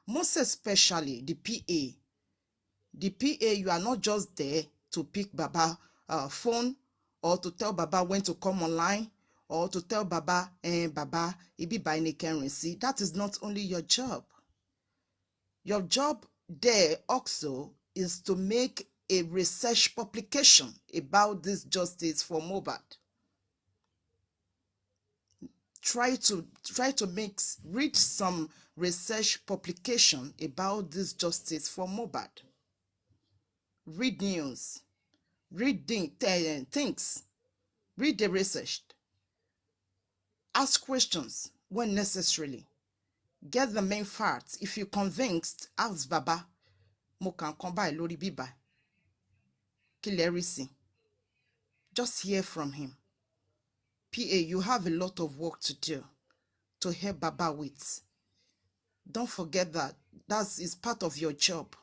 most especially the PA. The PA, you are not just there to pick Baba phone or to tell Baba when to come online or to tell Baba, Baba, ibi by currency. That is not only your job. Your job there also is to make a research publication about this justice for Mohbad. Try to read some research publication about this justice for Mohbad. Read news, read things, read the research, ask questions when necessarily, get the main facts. If you're convinced, ask Baba, mo kan kan báyìí lórí bíbá, kí lẹ rí sí. Just hear from him. PA, you have a lot of work to do to help Baba with. Don't forget that is part of your job.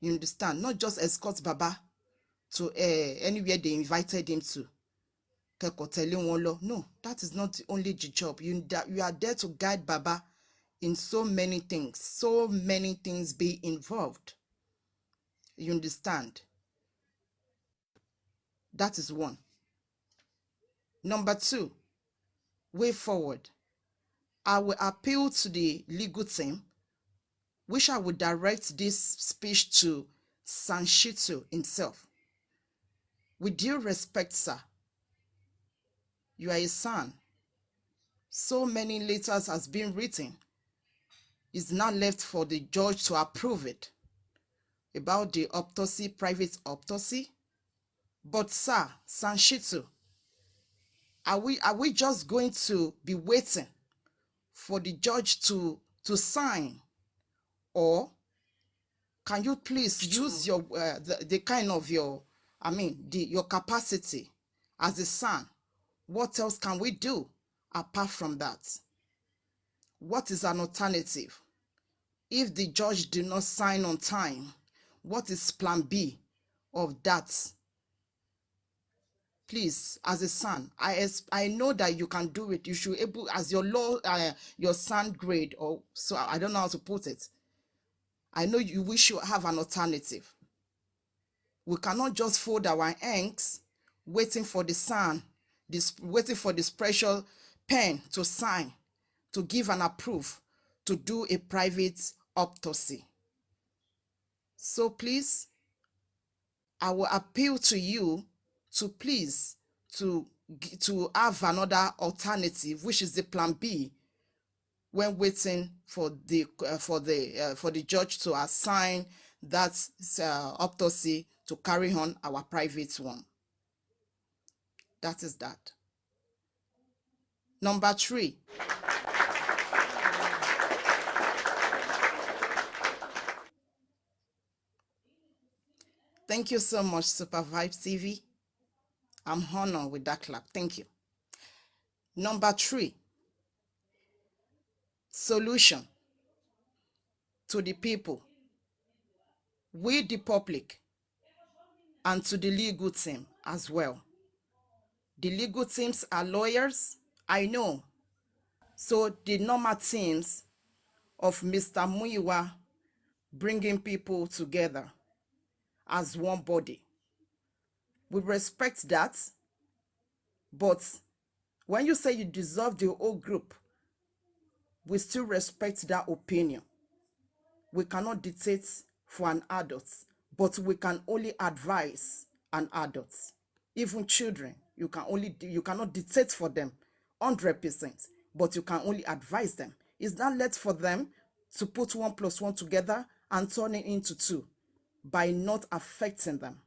You understand? Not just escort Baba to anywhere they invited him to. No, that is not only the job. You are there to guide Baba in so many things be involved. You understand? That is one. Number two, way forward. I will appeal to the legal team, which I will direct this speech to Sanshito himself. With due respect, sir, you are a son. So many letters has been written. It's now left for the judge to approve it about the autopsy, private autopsy. But sir, Sanshito, are we just going to be waiting for the judge to sign, or can you please use your the kind of your your capacity as a son? What else can we do apart from that? What is an alternative? If the judge did not sign on time, what is plan B of that? Please, as a son, I know that you can do it. You should able, as your law, your son grade, or so I don't know how to put it. I know we should have an alternative. We cannot just fold our hands waiting for the son, waiting for this precious pen to sign, to give an approve, to do a private autopsy. So please, I will appeal to you to please to have another alternative, which is the plan B, when waiting for the judge to assign that autopsy to carry on our private one. That is that. Number three. Thank you so much, Super Vibe TV. I'm honored with that clap. Thank you. Number three. Solution to the people, we the public, and to the legal team as well. The legal teams are lawyers, I know. So the normal teams of Mr. Muyiwa bringing people together as one body. We respect that, but when you say you dissolve the whole group, we still respect that opinion. We cannot dictate for an adult, but we can only advise an adult. Even children, you cannot dictate for them 100%, but you can only advise them. It's not left for them to put 1 + 1 together and turn it into 2 by not affecting them.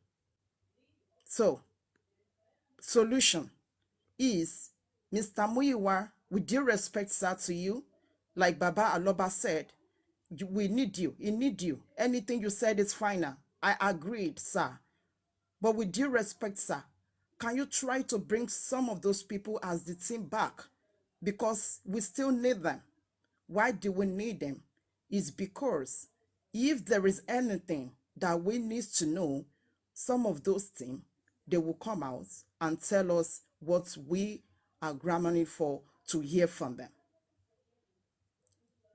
So, solution is, Mr. Muyiwa, with due respect, sir, to you, like Baba Aloba said, we need you. He need you. Anything you said is final. I agreed, sir. But with due respect, sir, can you try to bring some of those people as the team back? Because we still need them. Why do we need them? It's because if there is anything that we need to know, some of those team, they will come out and tell us what we are clamoring for to hear from them.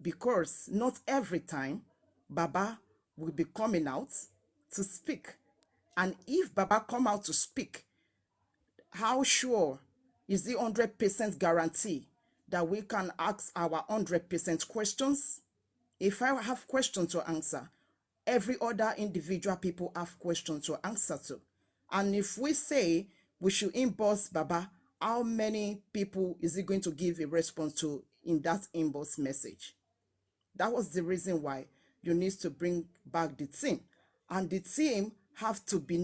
because not every time Baba will be coming out to speak. And if Baba come out to speak, how sure is the 100% guarantee that we can ask our 100% questions? If I have questions to answer, every other individual people have questions to answer to. And if we say we should inbox Baba, how many people is he going to give a response to in that inbox message? That was the reason why you need to bring back the team. And the team have to be,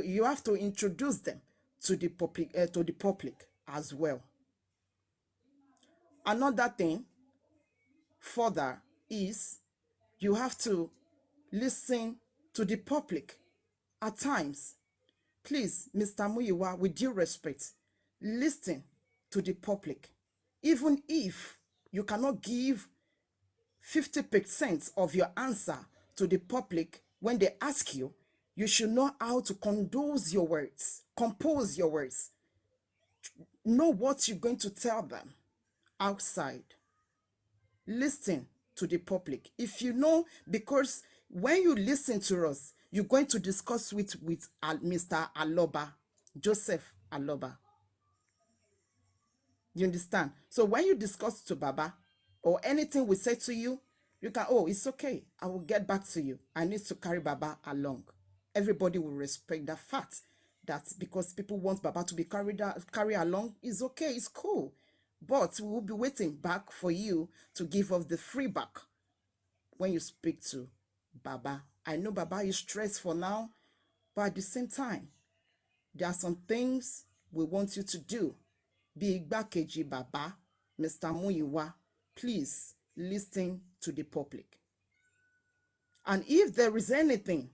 you have to introduce them to the public as well. Another thing further is you have to listen to the public at times. Please, Mr. Muyiwa, with due respect, listen to the public. Even if you cannot give 50% of your answer to the public when they ask you, you should know how to compose your words, know what you're going to tell them outside. Listen to the public. If you know, because when you listen to us, you're going to discuss with Mr. Aloba, Joseph Aloba. You understand? So when you discuss to Baba or anything we say to you, you can, oh, it's okay. I will get back to you. I need to carry Baba along. Everybody will respect that fact that because people want Baba to be carry along, it's okay, it's cool. But we will be waiting back for you to give us the free back when you speak to Baba. I know Baba is stressed for now, but at the same time, there are some things we want you to do. Bí igbákejì Baba, Mr. Muyiwa, please listen to the public. And if there is anything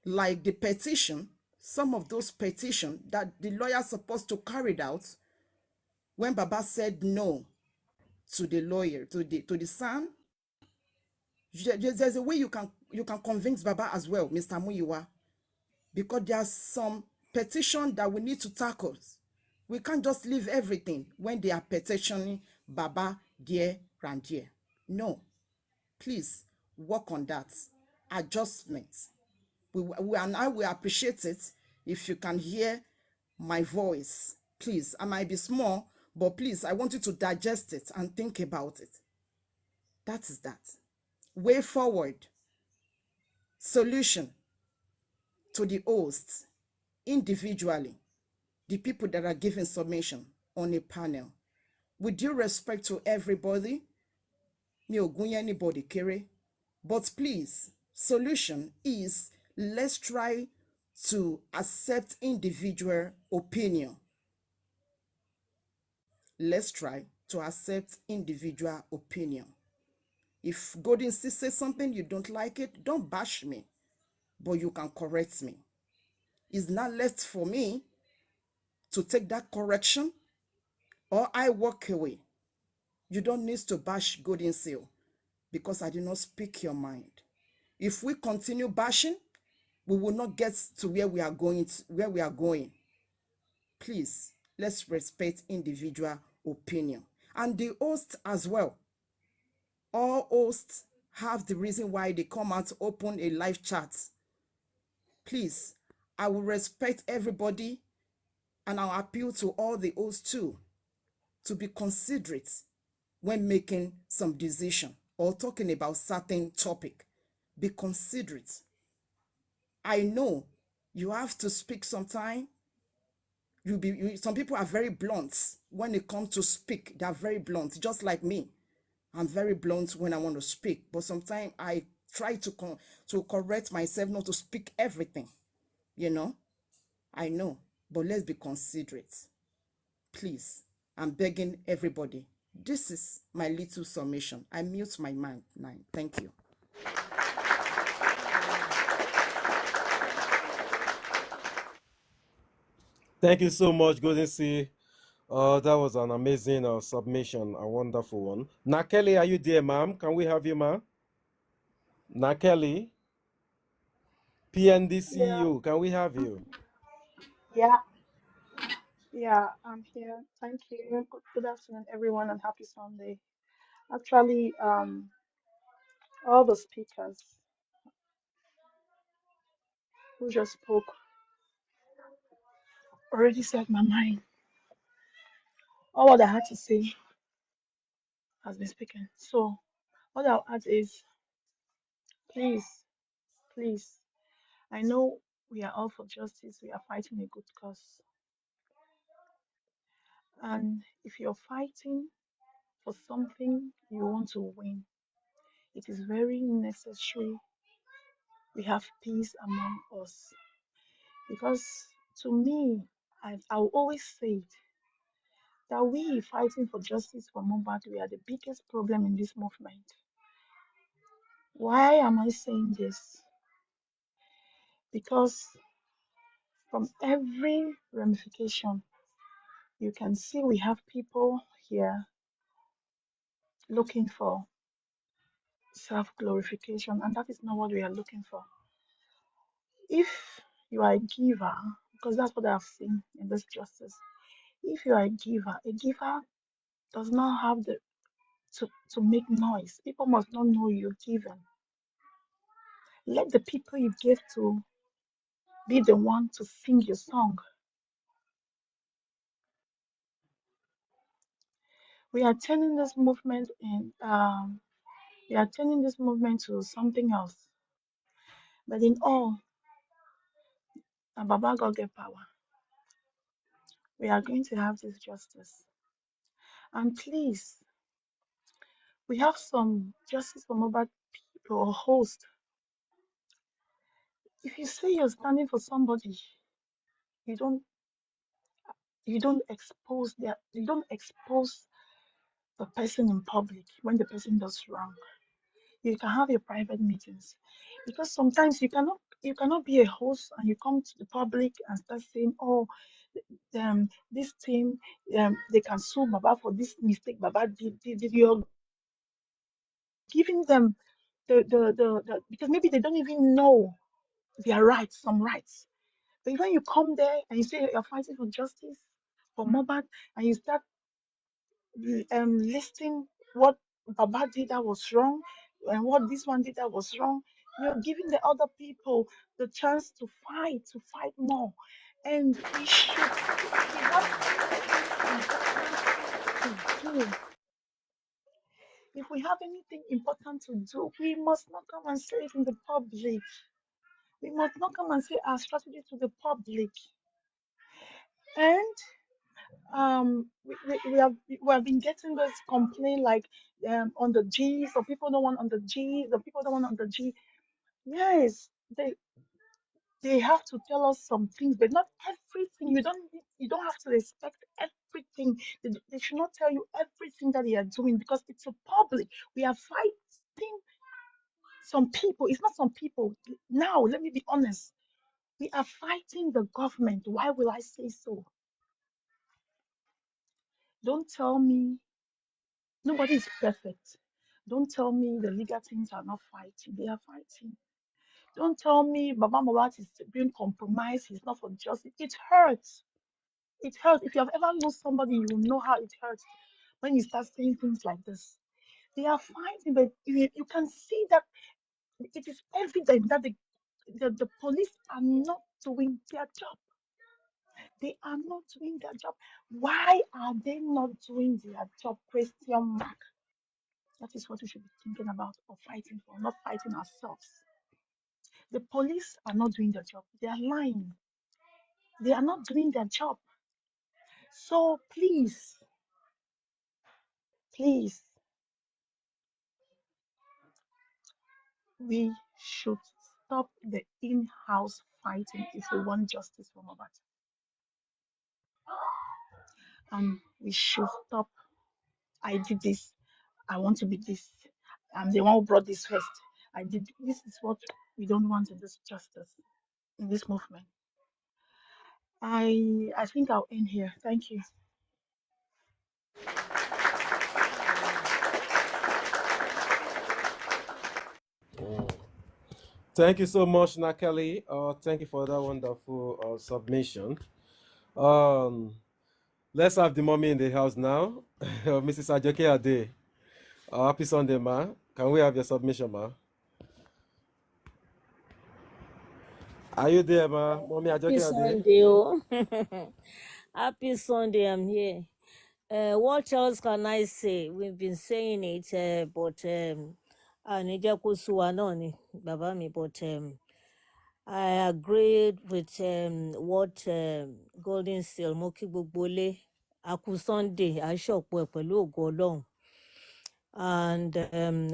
like the petition, some of those petitions that the lawyer is supposed to carry it out, when Baba said no to the lawyer, to the son, there's a way you can convince Baba as well, Mr. Muyiwa, because there's some petition that we need to tackle. We can't just leave everything when they are petitioning Baba there and there. No, please work on that. Adjustments. And I will appreciate it if you can hear my voice. Please, I might be small, but please, I want you to digest it and think about it. That is that. Way forward. Solution to the hosts individually, the people that are giving submission on a panel. With due respect to everybody, mi ò gún anybody kéré, but please, solution is let's try to accept individual opinion. Let's try to accept individual opinion. If Golden State says something you don't like it, don't bash me, but you can correct me. It's not left for me to take that correction or I walk away. You don't need to bash Golden Seal because I did not speak your mind. If we continue bashing, we will not get to where we are going. Please, let's respect individual opinion. And the host as well. All hosts have the reason why they come out to open a live chat. Please, I will respect everybody and I'll appeal to all the hosts too to be considerate when making some decision or talking about certain topic. Be considerate. I know you have to speak sometime. Some people are very blunt when it comes to speak. They are very blunt, just like me. I'm very blunt when I want to speak, but sometimes I try to correct myself not to speak everything. I know, but let's be considerate. Please, I'm begging everybody. This is my little summation. I mute my mind now. Thank you. Thank you so much, Golden Sea. That was an amazing submission, a wonderful one. Nakeli, are you there, ma'am? Can we have you, ma'am? Nakeli, PND Yeah, CEO, can we have you? yeah, yeah, I'm here. Thank you. Good afternoon, everyone, and happy Sunday. Actually, all the speakers who just spoke already said my mind. All what I had to say has been spoken. So what I'll add is, please, please, I know we are all for justice. We are fighting a good cause. And if you're fighting for something you want to win, it is very necessary we have peace among us. Because to me, I'll always say it, that we fighting for justice for Mohbad, we are the biggest problem in this movement. Why am I saying this? Because from every ramification, you can see we have people here looking for self-glorification, and that is not what we are looking for. If you are a giver, because that's what I've seen in this justice, if you are a giver does not have the to make noise. People must not know you're giving. Let the people you give to be the one to sing your song. We are turning this movement we are turning this movement to something else. But in all, and Baba God get power. We are going to have this justice. And please, we have some justice for Mohbad people or host. If you say you're standing for somebody, you don't you don't expose the person in public when the person does wrong. You can have your private meetings, because sometimes you cannot be a host and you come to the public and start saying, oh, this team, they can sue Baba for this mistake Baba did. You're giving them the because maybe they don't even know their rights, some rights. But when you come there and you say you're fighting for justice for Mohbad, and you start listing what Baba did that was wrong and what this one did that was wrong, you're giving the other people the chance to fight more. And if we have anything important to do, if we have anything important to do, we must not come and say it in the public. We must not come and say our strategy to the public. And we have been getting this complaint like on the G, so people don't want on the G, the people don't want on the G. Yes, they have to tell us some things, but not everything. You don't have to respect everything. They should not tell you everything that they are doing, because it's a public. We are fighting some people. It's not some people. Now, let me be honest. We are fighting the government. Why will I say so? Don't tell me nobody is perfect. Don't tell me the legal teams are not fighting. They are fighting. Don't tell me Baba Mawat is being compromised. He's not for justice. It hurts. It hurts. If you have ever lost somebody, you will know how it hurts when you start saying things like this. They are fighting, but you can see that it is evident that the police are not doing their job. They are not doing their job. Why are they not doing their job? Question mark. That is what we should be thinking about or fighting for, not fighting ourselves. The police are not doing their job. They are lying. They are not doing their job. So please, please, we should stop the in-house fighting if we want justice for Mohbad. We should stop. I did this. I want to be this. I'm the one who brought this first. I did. This is what we don't want in this justice, in this movement. I think I'll end here. Thank you. Thank you so much, Nakali. Thank you for that wonderful submission. Um, let's have the mommy in the house now, Mrs. Ajoke Ade. Happy Sunday, ma. Can we have your submission, ma? Are you there, ma? Mommy, Happy Ajoke, are there? Sunday, oh. Happy Sunday, I'm here. What else can I say? We've been saying it, but Anija Kusuwa náà ni bàbá mi, but I agreed with what Golden Seal mo kí gbogbo ilé. A kú Sunday, a ṣọ̀pọ̀ ẹ̀ pẹ̀lú ògo Ọlọ́run. And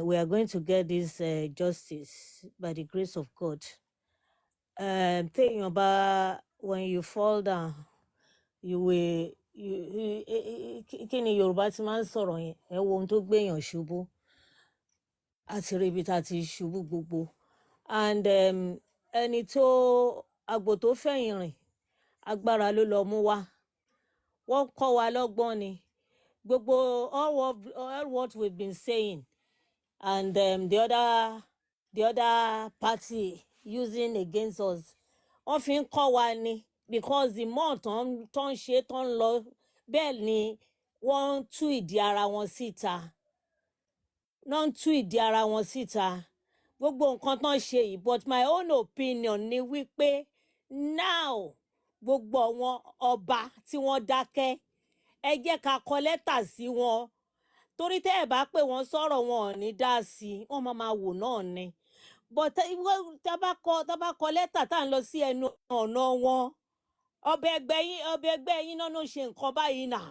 we are going to get this justice by the grace of God. Thinking about when you fall down, you will kí ni Yorùbá ti máa ń sọ̀rọ̀ yẹn, ẹ wo ohun tó gbéyàn ṣubú àti rí ibi tá a ti ṣubú gbogbo. And ẹni tó àgbò tó fẹ̀yìn rìn agbára ló lọ mú wá, wọ́n kọ́ wa lọ́gbọ́n ni gbogbo all what we've been saying, and the other party using against us, wọ́n fi ń kọ́ wa ni, because the more tó ń ṣe tó ń lọ bẹ́ẹ̀ ni wọ́n ń tú ìdí ara wọn síta, gbogbo nǹkan tó ń ṣe yìí. But my own opinion ni wípé now gbogbo àwọn ọba tí wọ́n dákẹ́, ẹ jẹ́ ká kọ lẹ́tà sí wọn, torí tẹ́ ẹ̀ bá pè wọ́n sọ̀rọ̀ wọn ò ní dá sí i, wọ́n máa wò náà ni. But tá bá kọ lẹ́tà tá à ń lọ sí ẹnu ọ̀nà wọn, ọbẹ̀ ẹgbẹ́ yín náà ló ṣe nǹkan báyìí náà,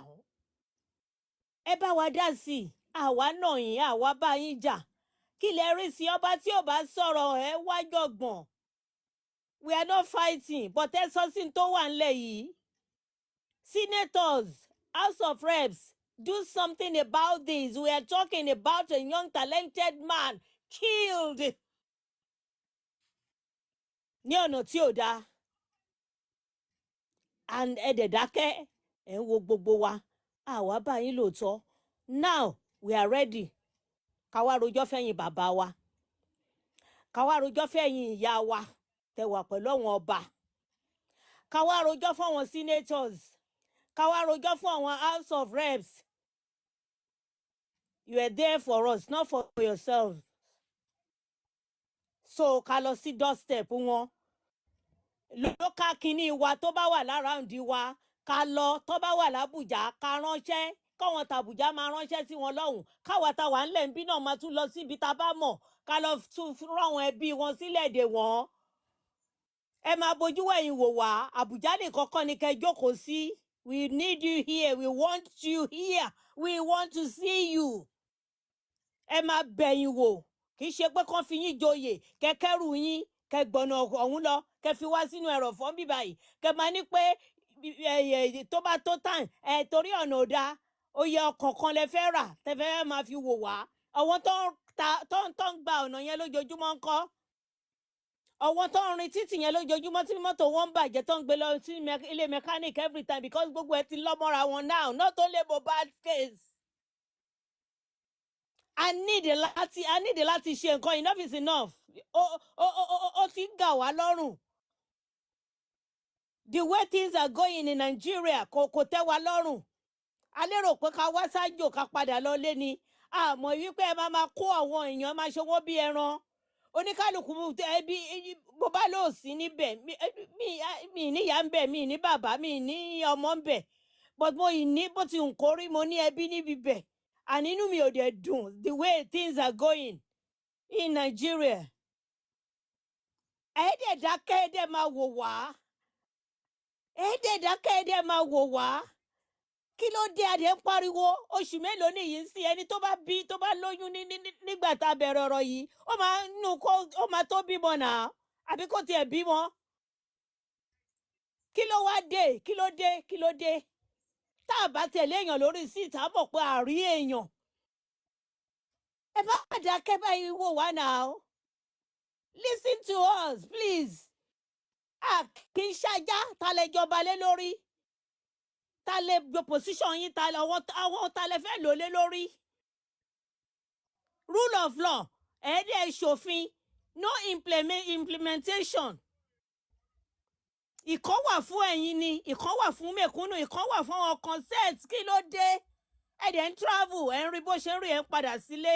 ẹ bá wa dá sí i, àwa náà yín, àwa bá yín jà, kí lẹ rí sí ọba tí ò bá sọ̀rọ̀ ẹ wá jọ̀gbọ̀n. We are not fighting, but ẹ sọ sí tó wà ńlẹ̀ yìí. Senators, House of Reps, do something about this. We are talking about a young talented man killed ní ọ̀nà tí ò dáa, and ẹ̀dẹ̀ dákẹ́ ẹ̀ ń wo gbogbo wa, àwa bá yín lóòótọ́. Now we are ready, ká wá rojọ́ fẹ̀yìn bàbá wa, ká wá rojọ́ fẹ̀yìn ìyá wa tẹ́ wà pẹ̀lú àwọn ọba, ká wá rojọ́ fún àwọn senators, ká wá rojọ́ fún àwọn House of Reps. You are there for us, not for yourself. So ká lọ sí doorstep wọn, lókà kínní wa tó bá wà láràǹdí wa, ká lọ tó bá wà lábùjá, ká ránṣẹ́, káwọn tàbùjá máa ránṣẹ́ sí wọn lọ́hùn, káwa tá wà ńlẹ̀ ń bí náà máa tún lọ síbi tá bá mọ̀, ká lọ tún ráwọn ẹbí wọn sílẹ̀ dè wọ́n. Ẹ máa bojú wẹ̀yìn wò wá, Àbújá nìkan kọ́ ni kẹ́ jókòó sí. We need you here, we want you here, we want to see you. Ẹ máa bẹ̀yìn wò, kì í ṣe pé kán fi yín joyè, kẹ́kẹ́rù yín, kẹgbọ̀nà ọ̀hún lọ, kẹ fi wá sínú ẹ̀rọ̀fọ́ bí báyìí, kẹ máa ní pé tó bá tó tàn torí ọ̀nà ò dáa, oyè ọkọ̀ kan lẹ fẹ́ rà tẹ fẹ́ máa fi wò wá. Àwọn tó ń gba ọ̀nà yẹn lójoojúmọ́ ń kọ́, àwọn tó ń rin títì yẹn lójoojúmọ́ tí mọ́tò wọn ń bàjẹ́ tó ń gbé lọ sí ilé mechanic every time, because gbogbo ẹ ti lọ́mọ́ra wọn now, not only Mohbad case. I need láti ṣe nǹkan, enough is enough. Ó ti ń gà wá lọ́rùn. The way things are going in Nigeria kò tẹ́ wa lọ́rùn. A lérò pé ká wá sájò ká padà lọ lé ni. Àmọ́ wípé ẹ máa kó àwọn èèyàn máa ṣe wọ́n bí ẹran. Oníkálùkù ẹbí bó bá lò sí níbẹ̀, mi níyà ń bẹ̀, mi ní bàbá, mi ní ọmọ ń bẹ̀. But mo ní bó ti ń kórí, mo ní ẹbí níbi bẹ̀. And inú mi ò dẹ̀ dùn the way things are going in Nigeria. Ẹ̀ẹ́dẹ̀ dákẹ́ ẹ̀ẹ́dẹ̀ máa wò wá. Ẹ̀ẹ́dẹ̀ dákẹ́ ẹ̀ẹ́dẹ̀ máa wò wá. Kí ló dé adé ń pariwo? Oṣù mélòó nìyí sí ẹni tó bá lóyún nígbà tá a bẹ̀rẹ̀ ọ̀rọ̀ yìí, ó máa tó bímọ náà, àbí kò tiẹ̀ bímọ. Kí ló wá dé? Kí ló dé? Tá a bá tẹ̀lé èèyàn lórí síta mọ̀ pé àrí èèyàn. Ẹ bá dákẹ́ báyìí wò wá náà. Listen to us, please. Kì í ṣájá ta lè jọba lé lórí. Ta lè gbé position yín, àwọn ta lè fẹ́ lò lé lórí. Rule of law, ẹ̀ẹ́dẹ̀ ṣòfin, no implementation. Ìkan wà fún ẹ̀yin ni, ìkan wà fún mẹ̀kúnnù, ìkan wà fún àwọn consent. Kí ló dé? ẹ dẹ̀ ń travel ẹ̀ ń rí bó ṣe ń rí ẹ̀ ń padà sílé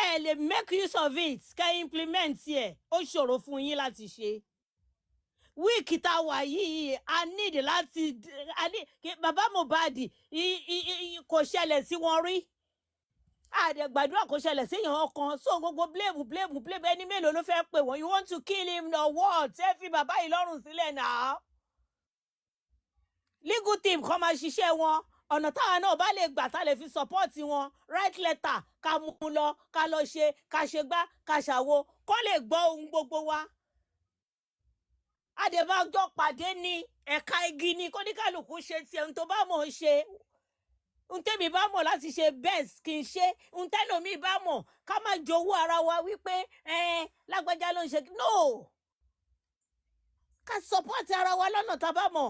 ẹ lè make use of it kẹ́ implement ẹ̀ ó ṣòro fún yín láti ṣe wíìkì tá a wà yìí a need láti bàbá Mohbad kò ṣẹlẹ̀ sí wọn rí àdẹ̀gbàdúrà kò ṣẹlẹ̀ sí èèyàn ọkàn so gbogbo blame ẹni mélòó ló fẹ́ pè wọ́n you want to kill him or what ẹ fi bàbá yìí lọ́rùn sílẹ̀ náà legal team kọ́ máa ṣiṣẹ́ wọn ọ̀nà táwọn náà bá lè gbà tá lè fi support wọn write letter ká mú un lọ ká lọ ṣe ká ṣe gbá ká ṣàwo kó lè gbọ́ ohun gbogbo wa àdèbàjọ́ pàdé ní ẹ̀ka igi ni kóníkàlùkù ṣe tiẹ̀ ohun tó bá mọ̀ ọ́ ṣe ohun tẹ́mi bá mọ̀ láti ṣe best kì í ṣe ohun tẹ́lòmíì bá mọ̀ ká má jowó ara wa wípé lágbájá ló ń ṣe no ká support ara wa lọ́nà tá a bá mọ̀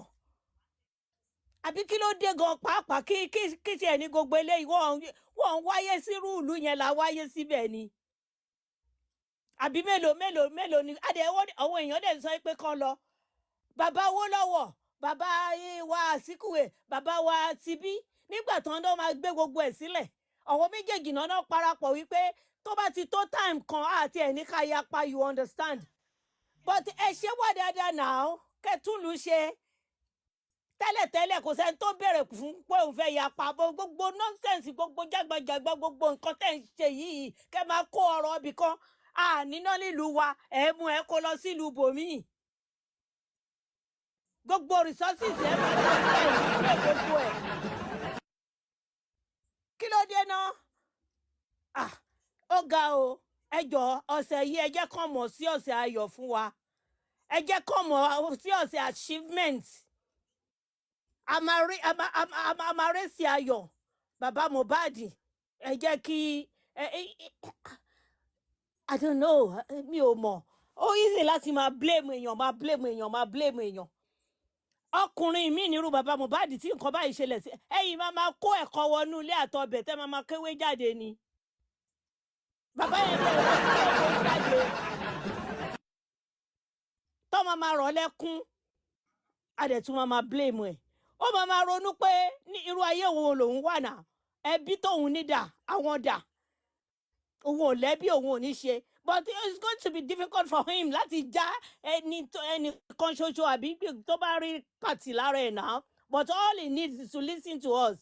àbí kí ló dé gan pàápàá kí tiẹ̀ ní gbogbo eléyìí wọ́n wáyé sírú ìlú yẹn là wáyé síbẹ̀ ni àbí mélòó ni àwọn èèyàn dẹ̀ sọ pé kán lọ bàbá Awólọ́wọ̀ bàbá wa Àsíkúwè bàbá wa Tibí nígbà tán ló máa gbé gbogbo ẹ̀ sílẹ̀ àwọn méjèèjì náà parapọ̀ wípé tó bá ti tó time kan àti ẹ̀ ní ká yapa you understand but ẹ ṣe wá dáadáa náà kẹtùlù ṣe tẹ́lẹ̀tẹ́lẹ̀ kò sẹ́ni tó bẹ̀rẹ̀ fún pé òun fẹ́ yapa gbogbo nọ́ńsẹ̀nsì gbogbo jágbajàgba gbogbo nǹkan tẹ̀ ń ṣe yìí kẹ́ máa kó ọ̀rọ̀ ibì kan níná nílùú wa ẹ̀ mú ẹ kó lọ sílùú bòmíì gbogbo resources ẹ̀ máa lọ sílẹ̀ gbogbo ẹ̀ kí ló dé náà ó ga o ẹ jọ̀ọ́ ọ̀sẹ̀ yìí ẹ jẹ́ kàn mọ̀ sí ọ̀sẹ̀ ayọ̀ fún wa ẹ jẹ́ kàn mọ̀ sí ọ̀sẹ̀ achievement amaresi ayọ̀ bàbá Mohbad ẹ jẹ́ kí I don't know mi ò mọ̀ ó easy láti máa blame èèyàn ọkùnrin mi nírú bàbá Mohbad tí nǹkan báyìí ṣẹlẹ̀ sí ẹ̀yin máa kó ẹ̀kọ́ wọnú ilé àtọbẹ̀ tẹ́ máa kéwé jáde ni bàbá yẹn bẹ̀rẹ̀ wọ́n sí ẹ̀kọ́ jáde tó máa rọ̀ lẹ́kún adẹ̀tún máa blame ẹ̀ ó máa ronú pé ní irú ayé òun lòun wà náà ẹbí tóun ní dà àwọn dà òun ò lẹ́bí òun ò ní ṣe but it's going to be difficult for him láti já ẹni kan ṣoṣo àbí tó bá rí pàtì lára ẹ̀ náà but all he needs is to listen to us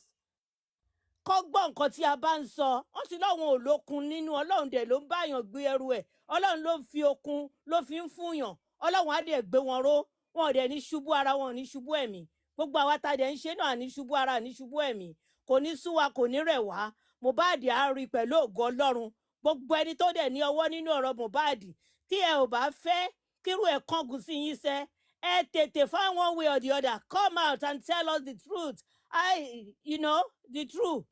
kó gbọ́ nǹkan tí a bá ń sọ wọ́n ti lọ́wọ́n ò lókun nínú ọlọ́run dẹ̀ ló ń báyàn gbé ẹrù ẹ̀ ọlọ́run ló fi okun ló fi ń fúnyàn ọlọ́run á dẹ̀ gbé wọn ró wọn ò dẹ̀ ní ṣubú ara wọn ò ní ṣubú ẹ̀mí gbogbo àwa tá dẹ̀ ń ṣe náà ní ṣubú ara ní ṣubú ẹ̀mí kò ní sú wa kò ní rẹ̀ wá Mohbad á rí pẹ̀lú ògo ọlọ́run gbogbo ẹni tó dẹ̀ ní ọwọ́ nínú ọ̀rọ̀ Mohbad tí ẹ ò bá fẹ́ kírú ẹ̀ kángun sí yín sẹ́ ẹ tètè find one way or the other come out and tell us the truth the truth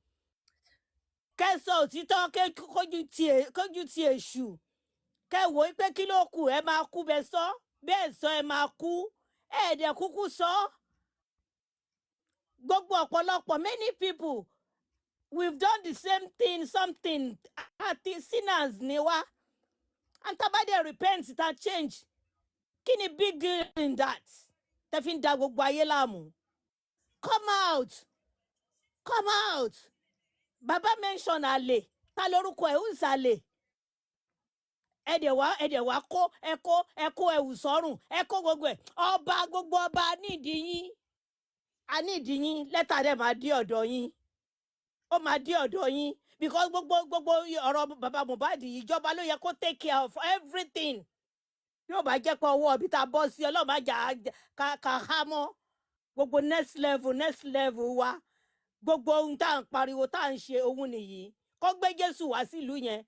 kẹsàn òtítọ́ kójú ti èṣù kẹwò pé kí ló kù ẹ máa kú bẹ sọ bẹ́ẹ̀ sọ ẹ máa kú ẹ dẹ̀ kúkú sọ gbogbo ọ̀pọ̀lọpọ̀ many people we've done the same thing something àti sinners ni wá and tabade repent it and change kí ni big deal in that tẹ́ fi ń da gbogbo ayé láàmú come out baba mention àlè ta lórúkọ ẹ̀ ń sàlè ẹ̀dẹ̀ wá kó ẹ̀wù sọ́rùn ẹ̀kọ́ gbogbo ẹ̀ gbogbo ọba nídìí yín lẹ́tà dẹ̀ máa dé ọ̀dọ̀ yín ó máa dé ọ̀dọ̀ yín because gbogbo ọ̀rọ̀ bàbá Mohbad ìjọba ló yẹ kó take care of everything yóò bá jẹ́ pé ọwọ́ ibi tá a bọ́ sí ọlọ́run má jà ká há mọ́ gbogbo next level wa gbogbo ohun tá à ń pariwo tá à ń ṣe ohun nìyí kó gbé Jésù wá sílùú yẹn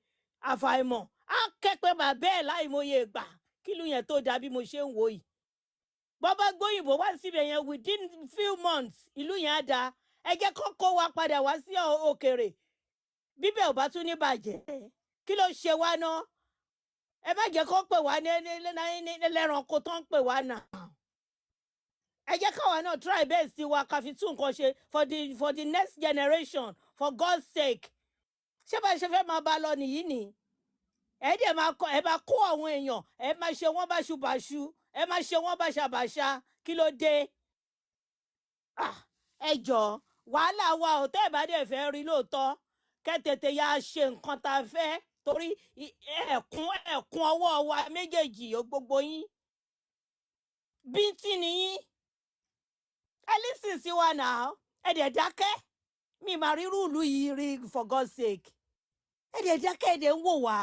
àfàìmọ̀ á kẹ́pẹ́ mà bẹ́ẹ̀ láìmọye ìgbà kílùú yẹn tó dà bí mo ṣe ń wò yìí bọ́bá gbóyìnbó wá síbẹ̀ yẹn within few months ìlú yẹn á dáa ẹ jẹ́ kó kó wa padà wá sí òkèrè bíbẹ̀ ò bá tún ní bàjẹ́ kí ló ṣe wá ná ẹ má jẹ́ kó pè wá ní lẹ́ranko tó ń pè wá náà ẹ jẹ́ káwa náà try best wa ká fi tún nǹkan ṣe for the next generation for God's sake ṣé bá ṣe fẹ́ máa bá lọ nìyí ni ẹ dẹ̀ máa kó àwọn èèyàn ẹ máa ṣe wọ́n báṣubàṣu ẹ máa ṣe wọ́n báṣabàṣa kí ló dé ẹ jọ̀ọ́ wàhálà wa ò tẹ́ ẹ̀ bá dẹ̀ fẹ́ rí lóòótọ́ kẹ́ tètè yá ṣe nǹkan tá a fẹ́ torí ẹ̀kún ọwọ́ wa méjèèjì gbogbo yín bíntín ni yín ẹ lísìn sí wa náà ẹ dẹ̀ dákẹ́ mi máa rí rúùlù yìí rí for God's sake ẹ dẹ̀ dákẹ́ ẹ dẹ̀ ń wò wá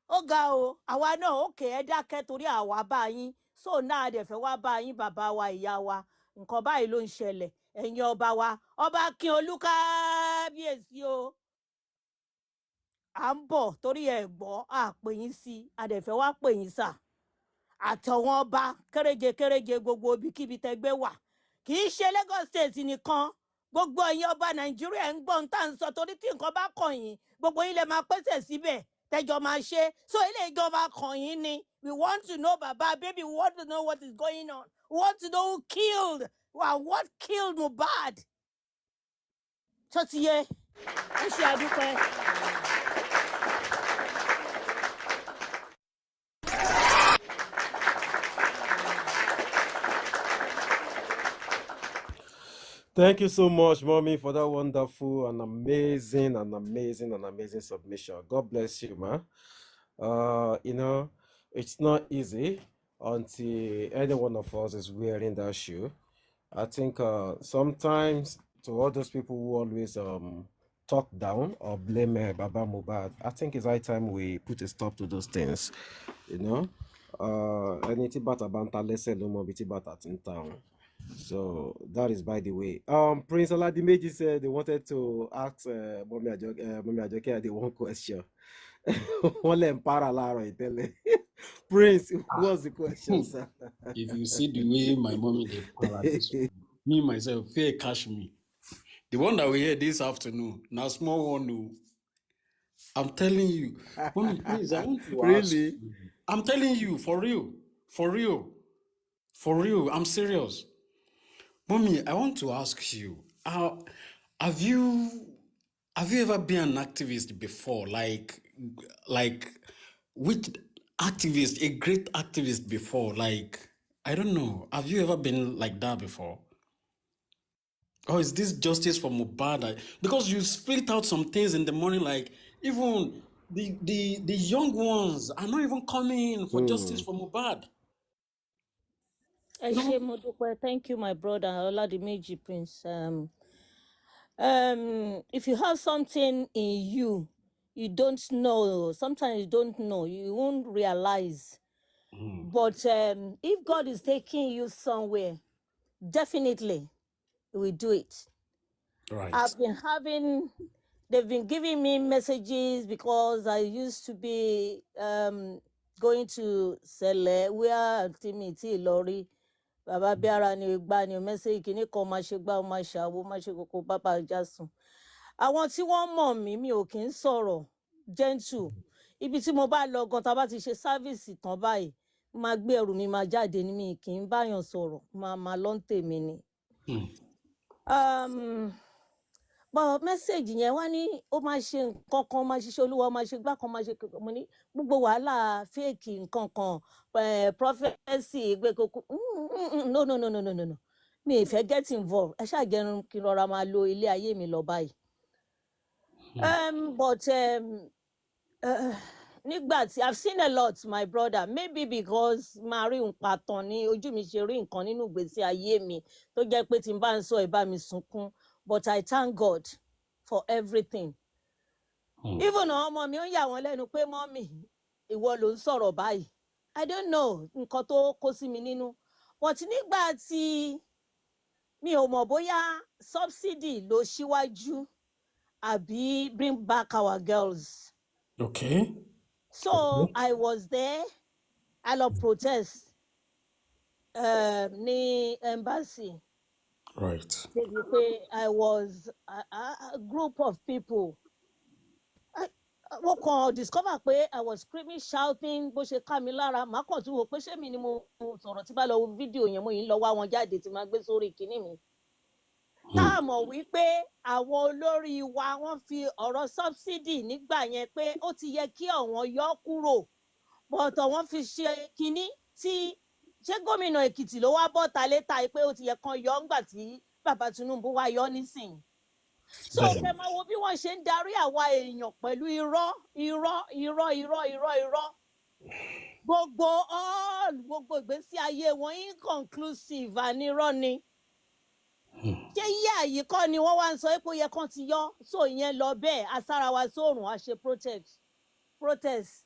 ó ga o àwa náà òkè ẹ dákẹ́ torí àwa bá yín so náà a dẹ̀ fẹ́ wá bá yín bàbá wa ìyá wa nǹkan báyìí ló ń ṣẹlẹ̀ ẹ̀yin ọba wa ọba Akínolú kábíyèsí o à ń bọ̀ torí ẹ̀ gbọ́ àpè yín sí a dẹ̀ fẹ́ wá pè yín sà àtọ̀wọ́n ọba kéréje gbogbo ibikíbi tẹgbẹ́ wà kì í ṣe Lagos State nìkan gbogbo ẹ̀yin ọba Nàìjíríà ń gbọ́ nǹkan ń sọ torí tí nǹkan bá kàn yín gbogbo yín lè máa pèsè síbẹ̀ tẹjọ máa ṣe so ilé ìjọba kàn yín ni we want to know baba baby we want to know what is going on we want to know who killed and what killed Mohbad tó ti yẹ ẹ ṣe àdúpẹ́. Thank you so much, Mommy, for that wonderful and amazing submission. God bless you, ma. You know, it's not easy until any one of us is wearing that shoe. I think sometimes to all those people who always talk down or blame Baba Mohbad, I think it's high time we put a stop to those things. You know, anything but about let's say no more bata in town. So that is by the way. Prince Oladimeji said they wanted to ask Mommy Ajoke the one question. One Prince, what's the question, sir? If you see the way my mommy did para this, me myself, fear catch me. The one that we hear this afternoon, now small one. No. I'm telling you, mommy, please, I want to ask. Really? I'm telling you, for real, I'm serious. Mommy, I want to ask you, have you ever been an activist before? Like which activist, a great activist before? Like, I don't know. Have you ever been like that before? Or is this justice for Mohbad? Because you split out some things in the morning, like even the young ones are not even coming in for justice for Mohbad. Thank you, my brother Oladimeji Prince. If you have something in you, you don't know. Sometimes you don't know. You won't realize. But if God is taking you somewhere, definitely He will do it. Right. They've been giving me messages because I used to be going to Sele, where Timothy Lori. Bàbá bí ara ni gbá ni mẹ́sẹ̀gì kìíní kan máa ṣe gbá máa ṣàwó máa ṣe kókó bàbá jásùn. Àwọn tí wọ́n mọ̀ mí mi ò kí ń sọ̀rọ̀ gentle. Ibi tí mo bá lọ gan tá bá ti ṣe sáfíìsì tán báyìí máa gbé ẹrù mi máa jáde ní mi kì í báyàn sọ̀rọ̀ máa lọ ń tèmi ni. But mẹ́sẹ̀gì yẹn wá ní ó máa ṣe nǹkan kan máa ṣiṣẹ́ olúwa máa ṣe gbá kan máa ṣe kankan mo ní gbogbo wàhálà fake nǹkan kan prophecy gbé kókó no mi ì fẹ́ get involved ẹ ṣáà jẹun kí n rọra máa lo ilé ayé mi lọ báyìí. But nígbà tí I've seen a lot my brother maybe because máa rí nǹkan tán ní ojú mi ṣe rí nǹkan nínú ìgbésí ayé mi tó jẹ́ pé tí n bá ń sọ ẹ̀ bá mi sunkún. But I thank God for everything. Even ọmọ mi ó yà wọ́n lẹ́nu pé mọ́mì ìwọ ló ń sọ̀rọ̀ báyìí. I don't know nǹkan tó kó sí mi nínú. But nígbà tí mi ò mọ̀ bóyá subsidy ló ṣíwájú àbí bring back our girls. Okay. So I was there. I lọ protest ní embassy. Right. I was a group of people. Wọ́n kàn discover pé I was screaming, shouting, bó ṣe ká mi lára. Màá kàn tún wò pé ṣé mi ni mo sọ̀rọ̀ tí bá lọ wo fídíò yẹn mo yìí lọ wá wọn jáde tí máa gbé sórí kinní mi. Tá a mọ̀ wípé àwọn olórí wa wọ́n fi ọ̀rọ̀ subsidy nígbà yẹn pé ó ti yẹ kí àwọn yọ kúrò. Bọ̀tọ̀ wọ́n fi ṣe kinní tí ṣé gómìnà Èkìtì ló wá bọ́ta létà pé ó ti yẹ kan yọ ńgbà tí bàbá Tinubu wá yọ nísìnyí. So Bẹ́ẹ̀ni. kẹ máa wo bí wọ́n ṣe ń darí àwa èèyàn pẹ̀lú irọ́ gbogbo ìgbésí ayé wọn inconclusive ànírọ́ ni. Ṣé yíyá yìí kọ́ ni wọ́n wá ń sọ pé ó yẹ kán ti yọ? So ìyẹn lọ bẹ́ẹ̀, asára wa sóòrùn, a ṣe protest.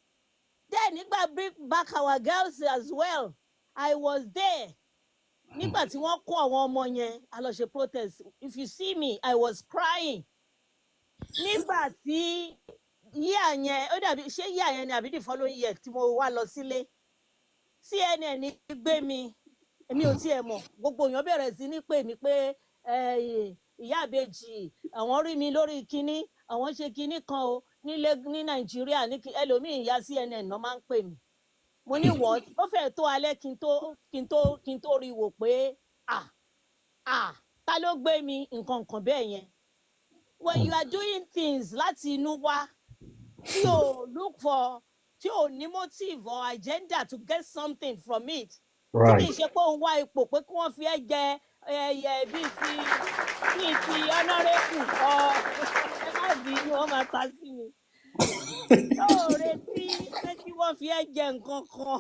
Then nígbà bring back our girls as well, I was there. Nígbà tí wọ́n kó àwọn ọmọ yẹn, a lọ ṣe protest. If you see me, I was crying. Nígbà tí yíyá yẹn, ó dàbí ṣé yíyá yẹn ni àbí the following year tí mo wá lọ sílé. CNN gbé mi, èmi ò tiẹ̀ mọ̀. Gbogbo èèyàn bẹ̀rẹ̀ sí ní pè mí pé ìyá àbèjì àwọn rí mi lórí kinní, àwọn ṣe kinní kan o ní Nàìjíríà, ní ẹlòmíì ìyá CNN náà máa ń pè mí. Mo ní what? Ó fẹ́ tó alẹ́ kí n tó rí wò pé ta ló gbé mi nǹkan bẹ́ẹ̀ yẹn. When you are doing things láti inú wá, tí o look for, tí o ní motive or agenda to get something from it, tí kì í ṣe pé òun wá ipò pé kí wọ́n fi ẹ́ jẹ bíi ti honorable ẹ má bínú, wọ́n máa ta sí mi. Yóò retí pé kí wọ́n fi ẹ́ jẹ nǹkan kan.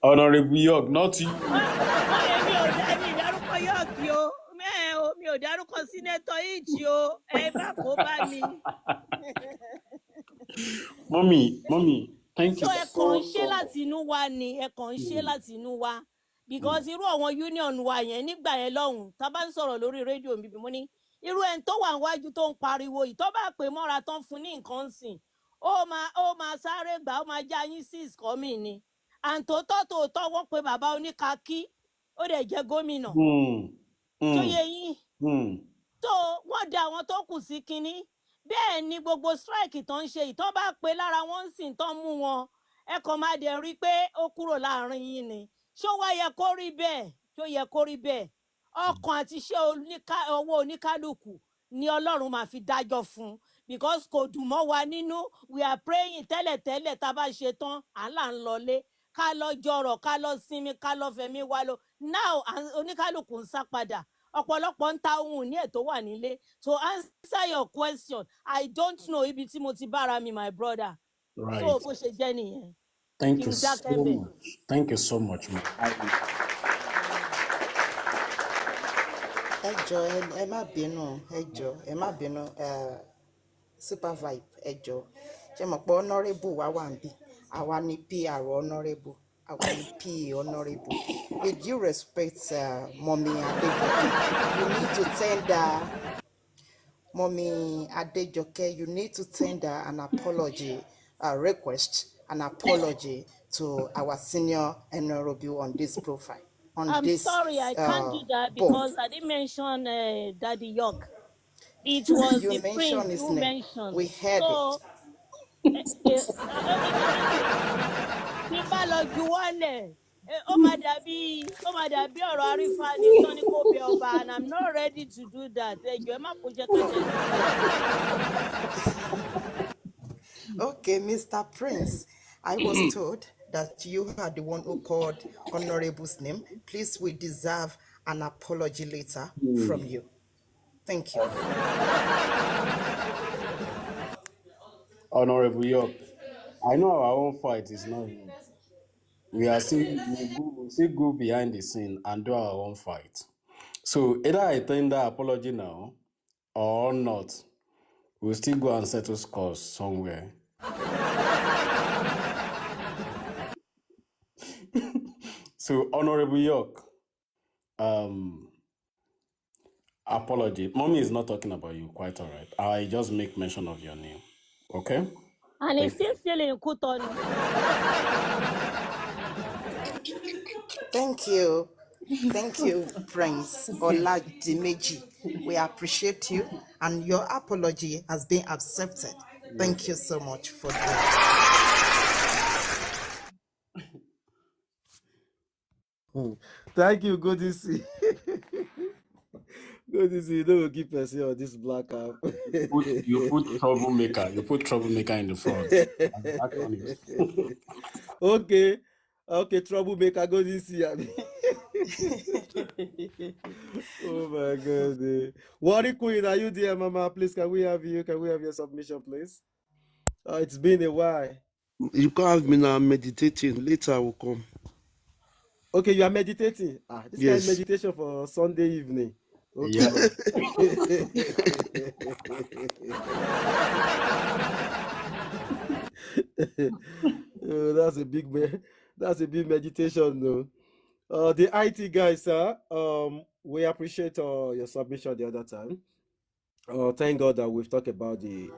Honorable York, not you. Èmi ò dárúkọ York o. Mi ò dárúkọ Senator Iji o. Ẹ bá kó bá mi. Mommy, thank you So ẹ kàn so ń ṣe láti inú wa ni, ẹ kàn ń ṣe láti inú wa. Because irú àwọn union wa yẹn nígbà yẹn lọ́hùn, tá bá ń sọ̀rọ̀ lórí rédíò mi bí mo ní, irú ẹni tó wà níwájú tó ń pariwo yìí, tó bá pè mọ́ra tán fún ní nǹkan sìn, ó máa sáré gbà, ó máa já yín sí ìsọ́mì ni. Àǹtòótọ́ wọ́n pe bàbá oníkakí, ó dẹ̀ jẹ́ gómìnà. Tó yẹ yín. So wọ́n da àwọn tó kù sí kinní. Bẹ́ẹ̀ ni gbogbo strike tó ń ṣe yìí, tó bá pe lára wọn sìn tán mú wọn, ẹ kàn máa dẹ̀ rí pé ó kúrò láàrin yín ni. Ṣó wá yẹ kó rí bẹ́ẹ̀? Ṣó yẹ kó rí bẹ́ẹ̀? Ọkàn àti iṣẹ́ ọwọ́ oníkálukú ni Ọlọ́run máa fi dájọ́ fún. Because kò dùn mọ́ wa nínú. We are praying tẹ́lẹ̀tẹ́lẹ̀ tá a bá ṣe tán, à ń lọlé. Ká lọ jọrọ̀, ká lọ sinmi, ká lọ fẹ̀mí wa lọ. Now oníkálukú ń sá padà. Ọ̀pọ̀lọpọ̀ ń ta ohun ní ètò wà nílé. To answer your question, I don't know ibi tí mo ti bára mi, my brother. Right. So bó ṣe jẹ́ nìyẹn. Thank you so much. Thank you so much, ma. Ẹ jọ̀ọ́ ẹ má bínú, ẹ má bínú, Super Vibe, ẹ jọ̀ọ́. Ṣé mọ̀ pé honorable wa wà níbí? Àwa ni PR honorable, àwa ni PA honorable. With due respect, Mommy Adejoke, you need to tender, Mommy Adejoke, you need to tender an apology, request, an apology to our senior honorable on this profile. I'm sorry, I can't do that because I didn't mention Daddy York. It was you the mentioned prince his who name. mentioned. We heard So, tí bá lọ juwọ́lẹ̀, ó máa dàbí ọ̀rọ̀ Arífà ní tán ní kò bẹ ọba, and I'm not ready to do that. Ẹ jọ̀ọ́ ẹ má kó jẹ́ ká jẹ́. Okay, Mr. Prince, I was told that you are the one who called Honorable's name. Please, we deserve an apology later from you. Thank you. Honorable York, I know our own fight is not here. We still go behind the scene and do our own fight. So either I tender apology now or not, we'll still go and settle scores somewhere. So, Honorable York, apology. Mommy is not talking about you, quite all right. I just make mention of your name, okay? And he's still in Kutoni. Thank you. Thank you, Prince Oladimeji. We appreciate you, and your apology has been accepted. Thank you so much for that. Thank you, good to see. Good to see you. Don't keep person on this black app. You put troublemaker. You put troublemaker in the front. Okay, troublemaker. Good to see you. Oh my God. Worry Queen, are you there, Mama? Please, can we have you? Can we have your submission, please? It's been a while. You can't have me now. I'm meditating. Later I will come. Okay, you are meditating. This kind of Yes. meditation for Sunday evening. Okay. Yeah. Oh, that's a big meditation, though. The IT guys, sir. We appreciate your submission the other time. Thank God that we've talked about the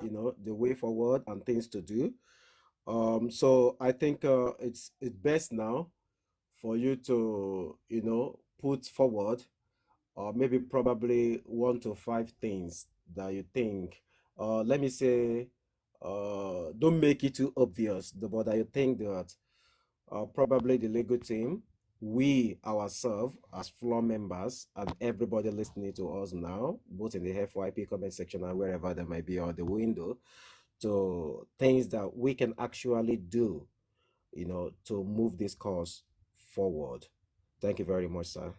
way forward and things to do. So I think it's best now for you to put forward maybe probably 1 to 5 things that you think. Let me say, don't make it too obvious, but that you think that probably the legal team, we ourselves as floor members, and everybody listening to us now, both in the FYP comment section and wherever they might be, or the window, to things that we can actually do, to move this cause forward. Thank you very much, sir.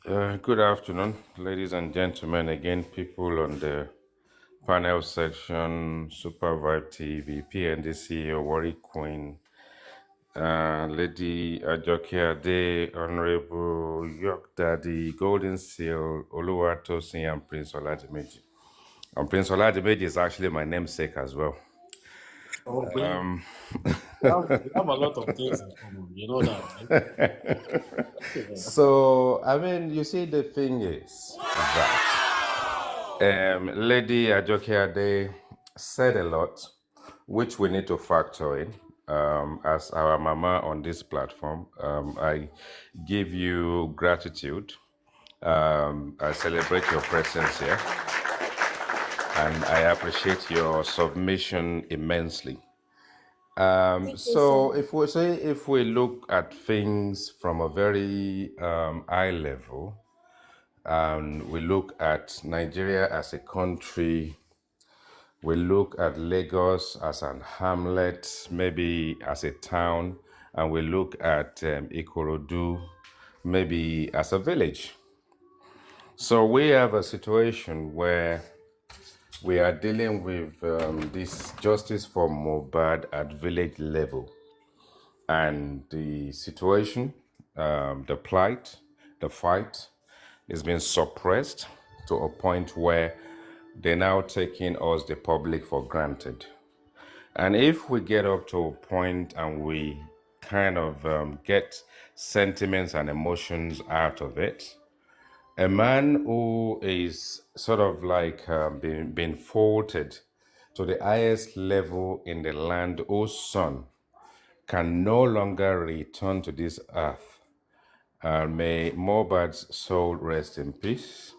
Good afternoon, ladies and gentlemen. Again, people on the panel section, Super Vibe TV, PND CEO, Worry Queen, Lady Ajoke Ade, Honorable York Daddy, Golden Seal, Oluwatosin, and Prince Oladimeji. And Prince Oladimeji is actually my namesake as well. Oh, we have a lot of things in common. You know that, right? So, I mean, you see, the thing is that Lady Ajoke Ade said a lot, which we need to factor in. As our mama on this platform, I give you gratitude. I celebrate your presence here, and I appreciate your submission immensely. So if we look at things from a very high level, and we look at Nigeria as a country, we look at Lagos as an hamlet, maybe as a town, and we look at Ikorodu maybe as a village. So we have a situation where we are dealing with this justice for Mohbad at village level. And the situation, the plight, the fight is being suppressed to a point where they're now taking us, the public, for granted. And if we get up to a point and we kind of get sentiments and emotions out of it, a man who is sort of like being faulted to the highest level in the land, whose son can no longer return to this earth. May Mohbad's soul rest in peace.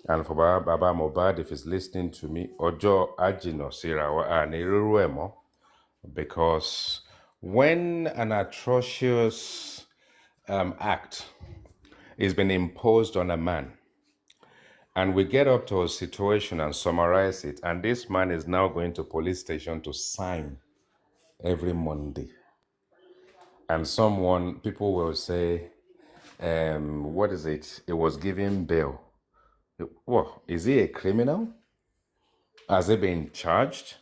And for Baba Mohbad, if he's listening to me, Ojo Ajino Sirawa Aniruemo, because when an atrocious act is being imposed on a man, and we get up to a situation and summarize it, and this man is now going to police station to sign every Monday. And people will say, what is it? It was giving bail. What, is he a criminal? Has he been charged?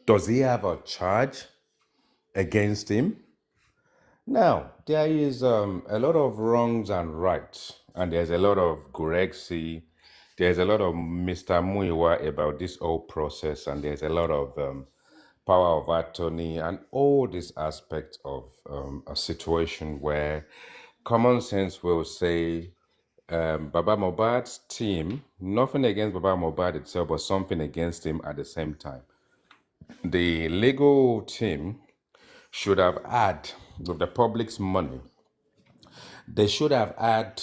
Does he have a charge against him? Now, there is a lot of wrongs and rights, and there's a lot of Gurexi, there's a lot of Mr. Muiwa about this whole process, and there's a lot of power of attorney and all these aspects of a situation where common sense will say Baba Mohbad's team, nothing against Baba Mohbad itself, but something against him at the same time. The legal team should have had, with the public's money, they should have had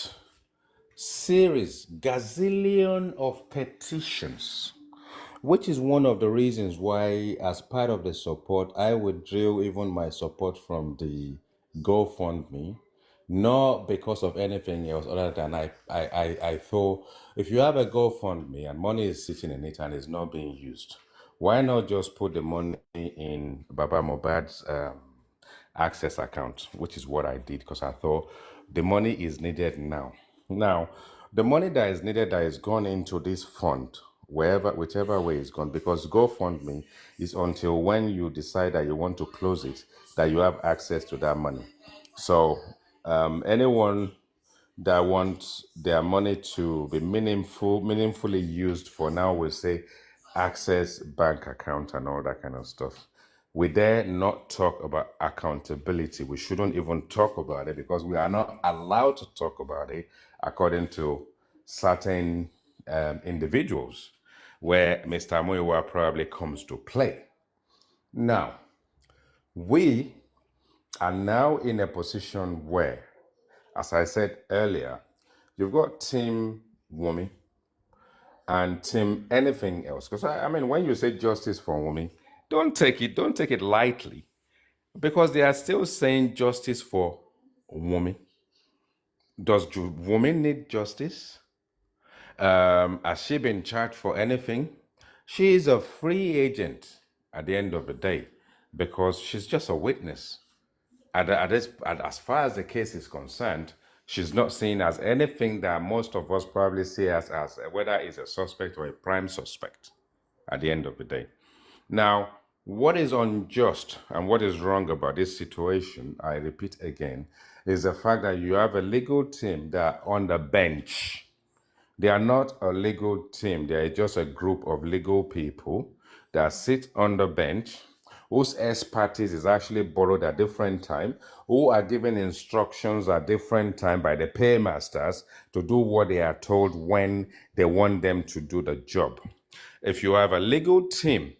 gazillion of petitions, which is one of the reasons why, as part of the support, I withdrew even my support from the GoFundMe, not because of anything else other than I thought, if you have a GoFundMe and money is sitting in it and is not being used, why not just put the money in Baba Mohbad's access account, which is what I did because I thought the money is needed now. Now, the money that is needed that is gone into this fund, whichever way it's gone, because GoFundMe is until when you decide that you want to close it, that you have access to that money. So anyone that want their money to be meaningfully used for now will say access bank account and all that kind of stuff. We dare not talk about accountability. We shouldn't even talk about it because we are not allowed to talk about it according to certain individuals where Mr. Muiwa probably comes to play. Now, we are now in a position where, as I said earlier, you've got Team Wumi and Team anything else. Because I mean, when you say justice for Wumi, don't take it lightly, because they are still saying justice for Wumi. Does Wumi need justice? Has she been charged for anything? She is a free agent at the end of the day because she's just a witness. As far as the case is concerned, she's not seen as anything that most of us probably see as whether it's a suspect or a prime suspect at the end of the day. Now, what is unjust and what is wrong about this situation, I repeat again, is the fact that you have a legal team that are on the bench. They are not a legal team. They are just a group of legal people that sit on the bench, whose expertise is actually borrowed at different time, who are given instructions at different time by the paymasters to do what they are told when they want them to do the job. If you have a legal team,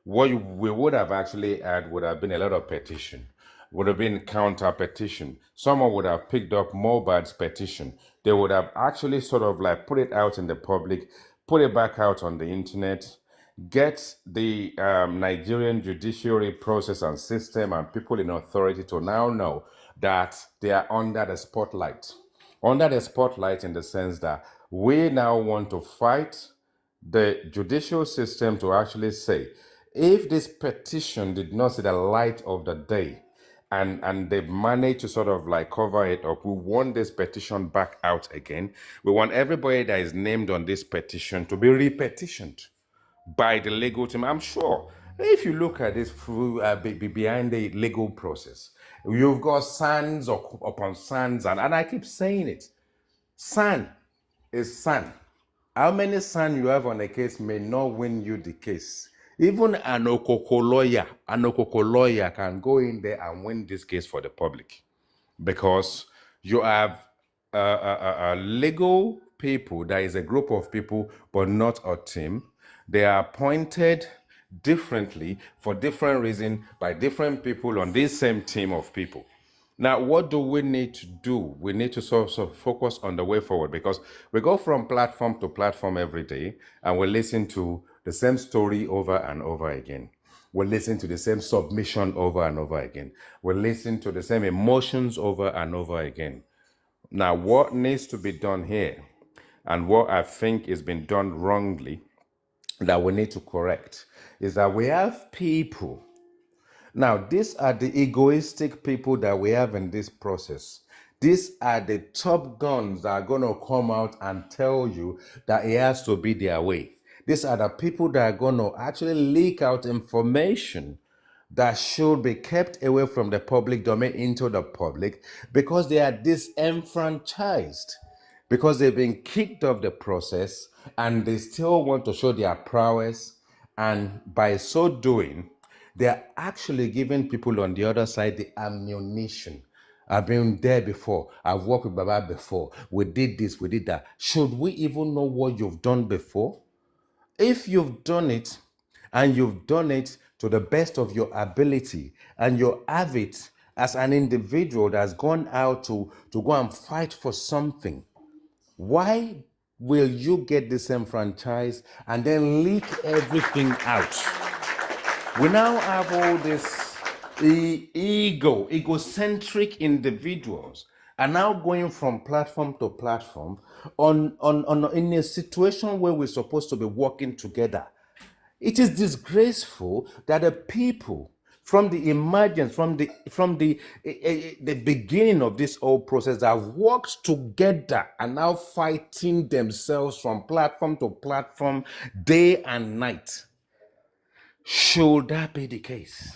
what we would have actually had would have been a lot of petition, would have been counter petition. Someone would have picked up Mohbad's petition. They would have actually sort of like put it out in the public, put it back out on the internet, get the Nigerian judiciary process and system and people in authority to now know that they are under the spotlight. Under the spotlight in the sense that we now want to fight the judicial system to actually say, if this petition did not see the light of the day and they've managed to sort of like cover it up, we want this petition back out again. We want everybody that is named on this petition to be repetitioned by the legal team. I'm sure if you look at this behind the legal process, you've got sands upon sands, and I keep saying it. Sand is sand. How many sand you have on a case may not win you the case. Even an Okoko lawyer can go in there and win this case for the public, because you have legal people. That is a group of people, but not a team. They are appointed differently for different reasons by different people on this same team of people. Now, what do we need to do? We need to sort of focus on the way forward, because we go from platform to platform every day and we listen to the same story over and over again. We listen to the same submission over and over again. We listen to the same emotions over and over again. Now, what needs to be done here, and what I think is being done wrongly that we need to correct, is that we have people. Now, these are the egoistic people that we have in this process. These are the top guns that are going to come out and tell you that it has to be their way. These are the people that are going to actually leak out information that should be kept away from the public domain into the public, because they are disenfranchised, because they've been kicked off the process and they still want to show their prowess. And by so doing, they are actually giving people on the other side the ammunition. I've been there before. I've worked with Baba before. We did this, we did that. Should we even know what you've done before? If you've done it, and you've done it to the best of your ability, and you have it as an individual that's gone out to go and fight for something, why will you get disenfranchised and then leak everything out? We now have all this egocentric individuals are now going from platform to platform in a situation where we're supposed to be working together. It is disgraceful that the people from the emergence, from the beginning of this whole process, that have worked together and now fighting themselves from platform to platform, day and night. Should that be the case?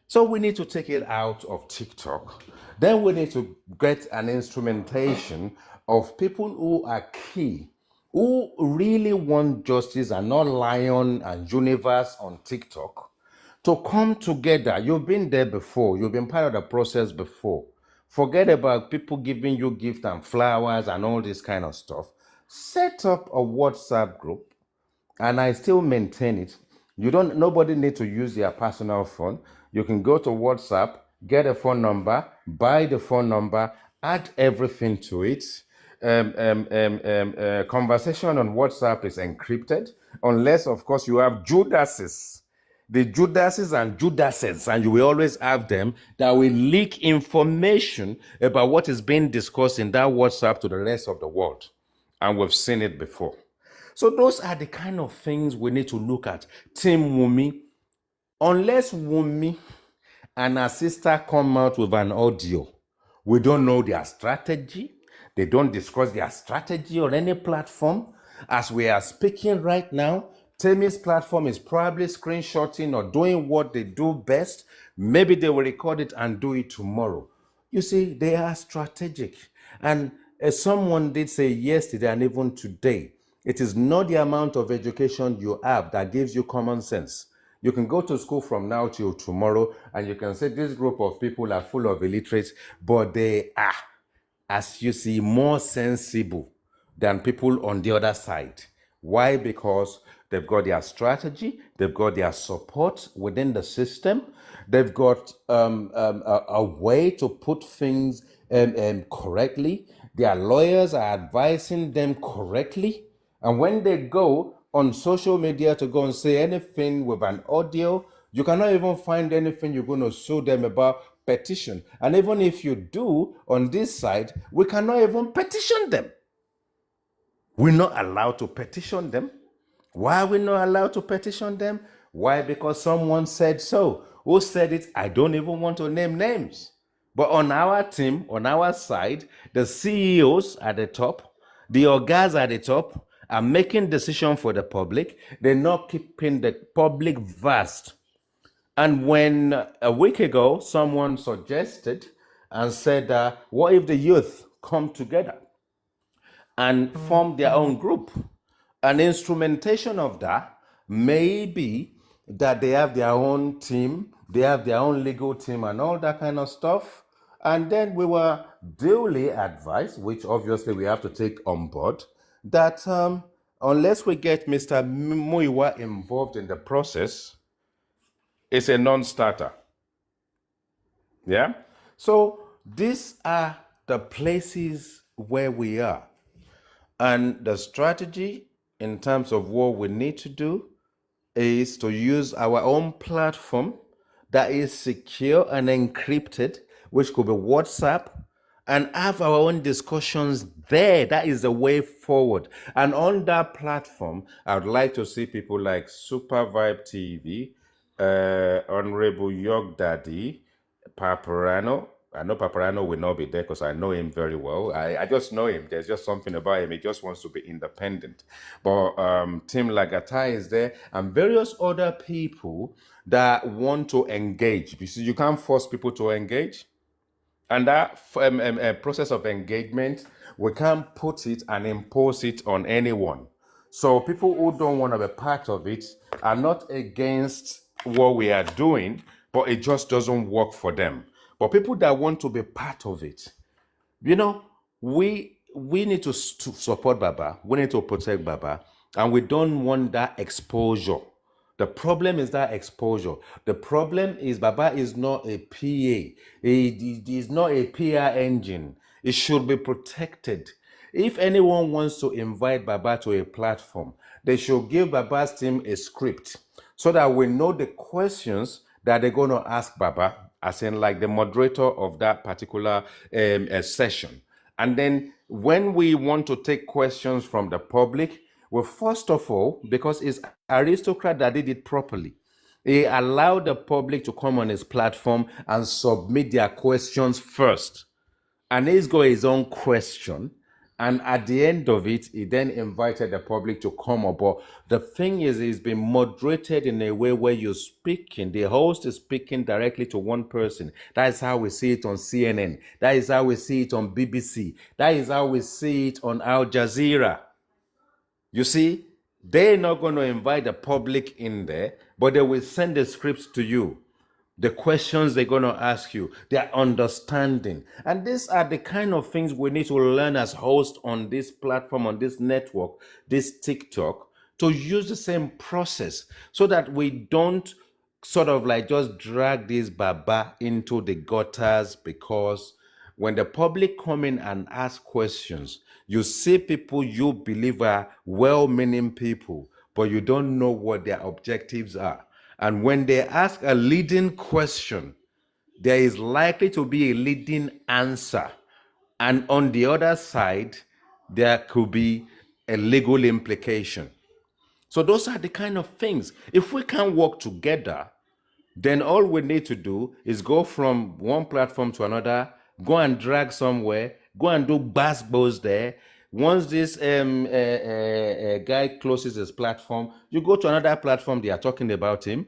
So we need to take it out of TikTok. Then we need to get an instrumentation of people who are key, who really want justice and not Lion and Universe on TikTok, to come together. You've been there before. You've been part of the process before. Forget about people giving you gifts and flowers and all this kind of stuff. Set up a WhatsApp group, and I still maintain it. Nobody need to use their personal phone. You can go to WhatsApp, get a phone number, buy the phone number, add everything to it. Conversation on WhatsApp is encrypted, unless, of course, you have Judases. The Judases and Judases, and you will always have them, that will leak information about what is being discussed in that WhatsApp to the rest of the world. And we've seen it before. So those are the kind of things we need to look at. Team Wumi, unless Wumi and her sister come out with an audio, we don't know their strategy. They don't discuss their strategy on any platform. As we are speaking right now, Temi's platform is probably screenshotting or doing what they do best. Maybe they will record it and do it tomorrow. You see, they are strategic. And as someone did say yesterday and even today, it is not the amount of education you have that gives you common sense. You can go to school from now till tomorrow and you can say this group of people are full of illiterates, but they are, as you see, more sensible than people on the other side. Why? Because they've got their strategy, they've got their support within the system, they've got a way to put things correctly. Their lawyers are advising them correctly. And when they go on social media to go and say anything with an audio, you cannot even find anything you're going to sue them about petition. And even if you do on this side, we cannot even petition them. We're not allowed to petition them. Why are we not allowed to petition them? Why? Because someone said so. Who said it? I don't even want to name names. But on our team, on our side, the CEOs at the top, the orgas at the top, are making decisions for the public. They're not keeping the public vast. And when a week ago, someone suggested and said, what if the youth come together and form their own group? An instrumentation of that may be that they have their own team, they have their own legal team and all that kind of stuff. And then we were duly advised, which obviously we have to take on board, that unless we get Mr. Muiwa involved in the process, it's a non-starter. Yeah? So these are the places where we are. And the strategy in terms of what we need to do is to use our own platform that is secure and encrypted, which could be WhatsApp, and have our own discussions there. That is the way forward. And on that platform, I would like to see people like Super Vibe TV, Honorable York Daddy, Paparano. I know Paparano will not be there because I know him very well. I just know him. There's just something about him. He just wants to be independent. But Tim Lagata is there and various other people that want to engage. You see, you can't force people to engage. And that process of engagement, we can't put it and impose it on anyone. So people who don't want to be part of it are not against what we are doing, but it just doesn't work for them. But people that want to be part of it, you know, we need to support Baba. We need to protect Baba. And we don't want that exposure. The problem is that exposure. The problem is Baba is not a PA. He is not a PR engine. It should be protected. If anyone wants to invite Baba to a platform, they should give Baba's team a script so that we know the questions that they're going to ask Baba, as in like the moderator of that particular session. And then when we want to take questions from the public, well, first of all, because it's aristocrat that did it properly, He allowed the public to come on his platform and submit their questions first. And he's got his own question. And at the end of it, he then invited the public to come up. But the thing is, it's been moderated in a way where you're speaking. The host is speaking directly to one person. That is how we see it on CNN. That is how we see it on BBC. That is how we see it on Al Jazeera. You see, they're not going to invite the public in there, but they will send the scripts to you. The questions they're going to ask you, their understanding. And these are the kind of things we need to learn as hosts on this platform, on this network, this TikTok, to use the same process so that we don't sort of like just drag this baba into the gutters, because when the public come in and ask questions, you see people you believe are well-meaning people, but you don't know what their objectives are. And when they ask a leading question, there is likely to be a leading answer. And on the other side, there could be a legal implication. So those are the kind of things. If we can work together, then all we need to do is go from one platform to another, go and drag somewhere, go and do basketballs there. Once this guy closes his platform, you go to another platform, they are talking about him.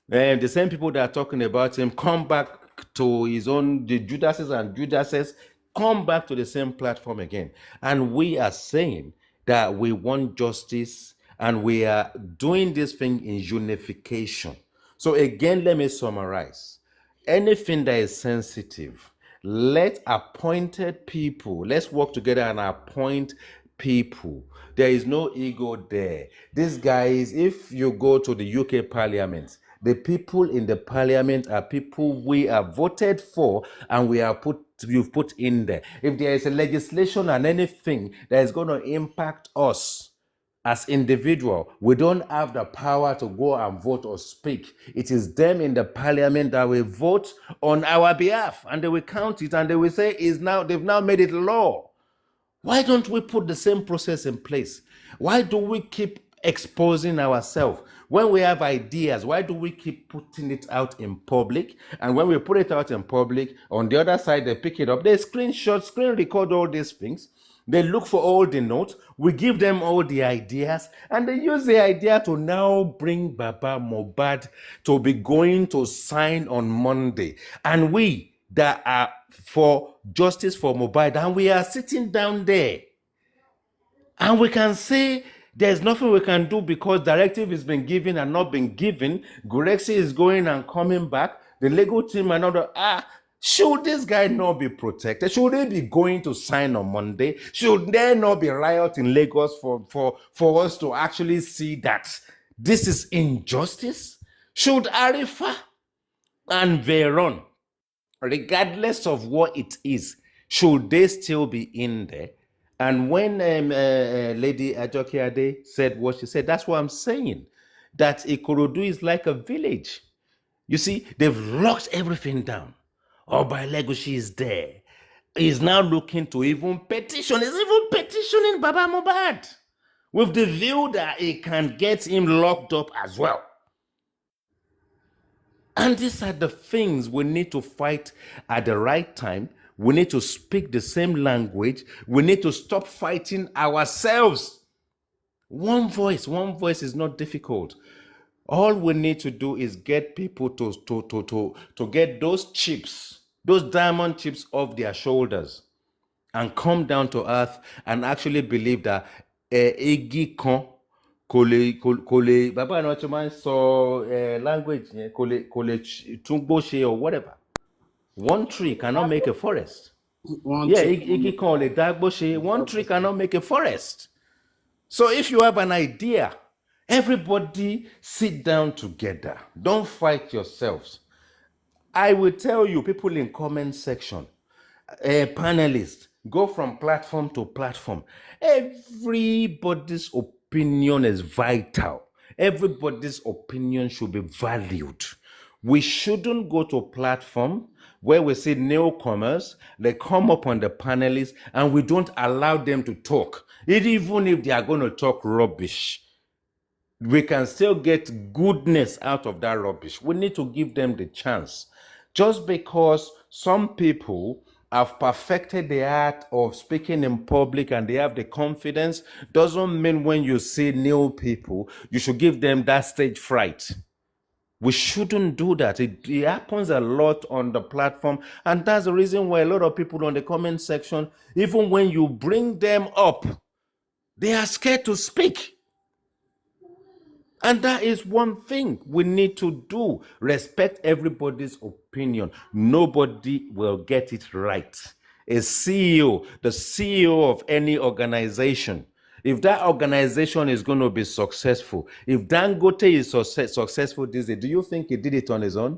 And the same people that are talking about him come back to his own, the Judases and Judases, come back to the same platform again. And we are saying that we want justice, and we are doing this thing in unification. So again, let me summarize. Anything that is sensitive, let appointed people, let's work together and appoint people. There is no ego there. These guys, if you go to the UK Parliament, the people in the Parliament are people we have voted for and you've put in there. If there is a legislation and anything that is going to impact us as individual, we don't have the power to go and vote or speak. It is them in the Parliament that will vote on our behalf, and they will count it, and they will say they've now made it law. Why don't we put the same process in place? Why do we keep exposing ourselves? When we have ideas, why do we keep putting it out in public? And when we put it out in public, on the other side, they pick it up. They screen record all these things. They look for all the notes. We give them all the ideas, and they use the idea to now bring Baba Mohbad to be going to sign on Monday. And we that are for justice for Mohbad, and we are sitting down there, and we can say there's nothing we can do because directive has been given and not been given. Gurexi is going and coming back. The legal team and other should this guy not be protected? Should they be going to sign on Monday? Should there not be riot in Lagos for us to actually see that this is injustice? Should Arifa and Veron, regardless of what it is, should they still be in there? And when Lady Ajokiade said what she said, that's what I'm saying. That Ikorodu is like a village. You see, they've locked everything down. Oba Elegushi is there. He's now looking to even petition. He's even petitioning Baba Mohbad with the view that he can get him locked up as well. And these are the things we need to fight at the right time. We need to speak the same language. We need to stop fighting ourselves. One voice is not difficult. All we need to do is get people to get those chips, those diamond chips off their shoulders, and come down to earth and actually believe that igi kan kò lè bàbá náà tó máa ń sọ language yẹn kò lè túngbó ṣe or whatever. One tree cannot make a forest. Igi kan ò lè dágbó ṣe. One tree cannot make a forest. So if you have an idea, everybody sit down together. Don't fight yourselves. I will tell you, people in comment section, panelists, go from platform to platform. Everybody's opinion is vital. Everybody's opinion should be valued. We shouldn't go to a platform where we see newcomers, they come up on the panelists, and we don't allow them to talk, even if they are going to talk rubbish. we can still get goodness out of that rubbish. We need to give them the chance. Just because some people have perfected the art of speaking in public and they have the confidence doesn't mean when you see new people, you should give them that stage fright. We shouldn't do that. It happens a lot on the platform, and that's the reason why a lot of people on the comment section, even when you bring them up, they are scared to speak. And that is one thing we need to do. Respect everybody's opinion. Nobody will get it right. A CEO, the CEO of any organization, if that organization is going to be successful, if Dangote is successful this day, do you think he did it on his own?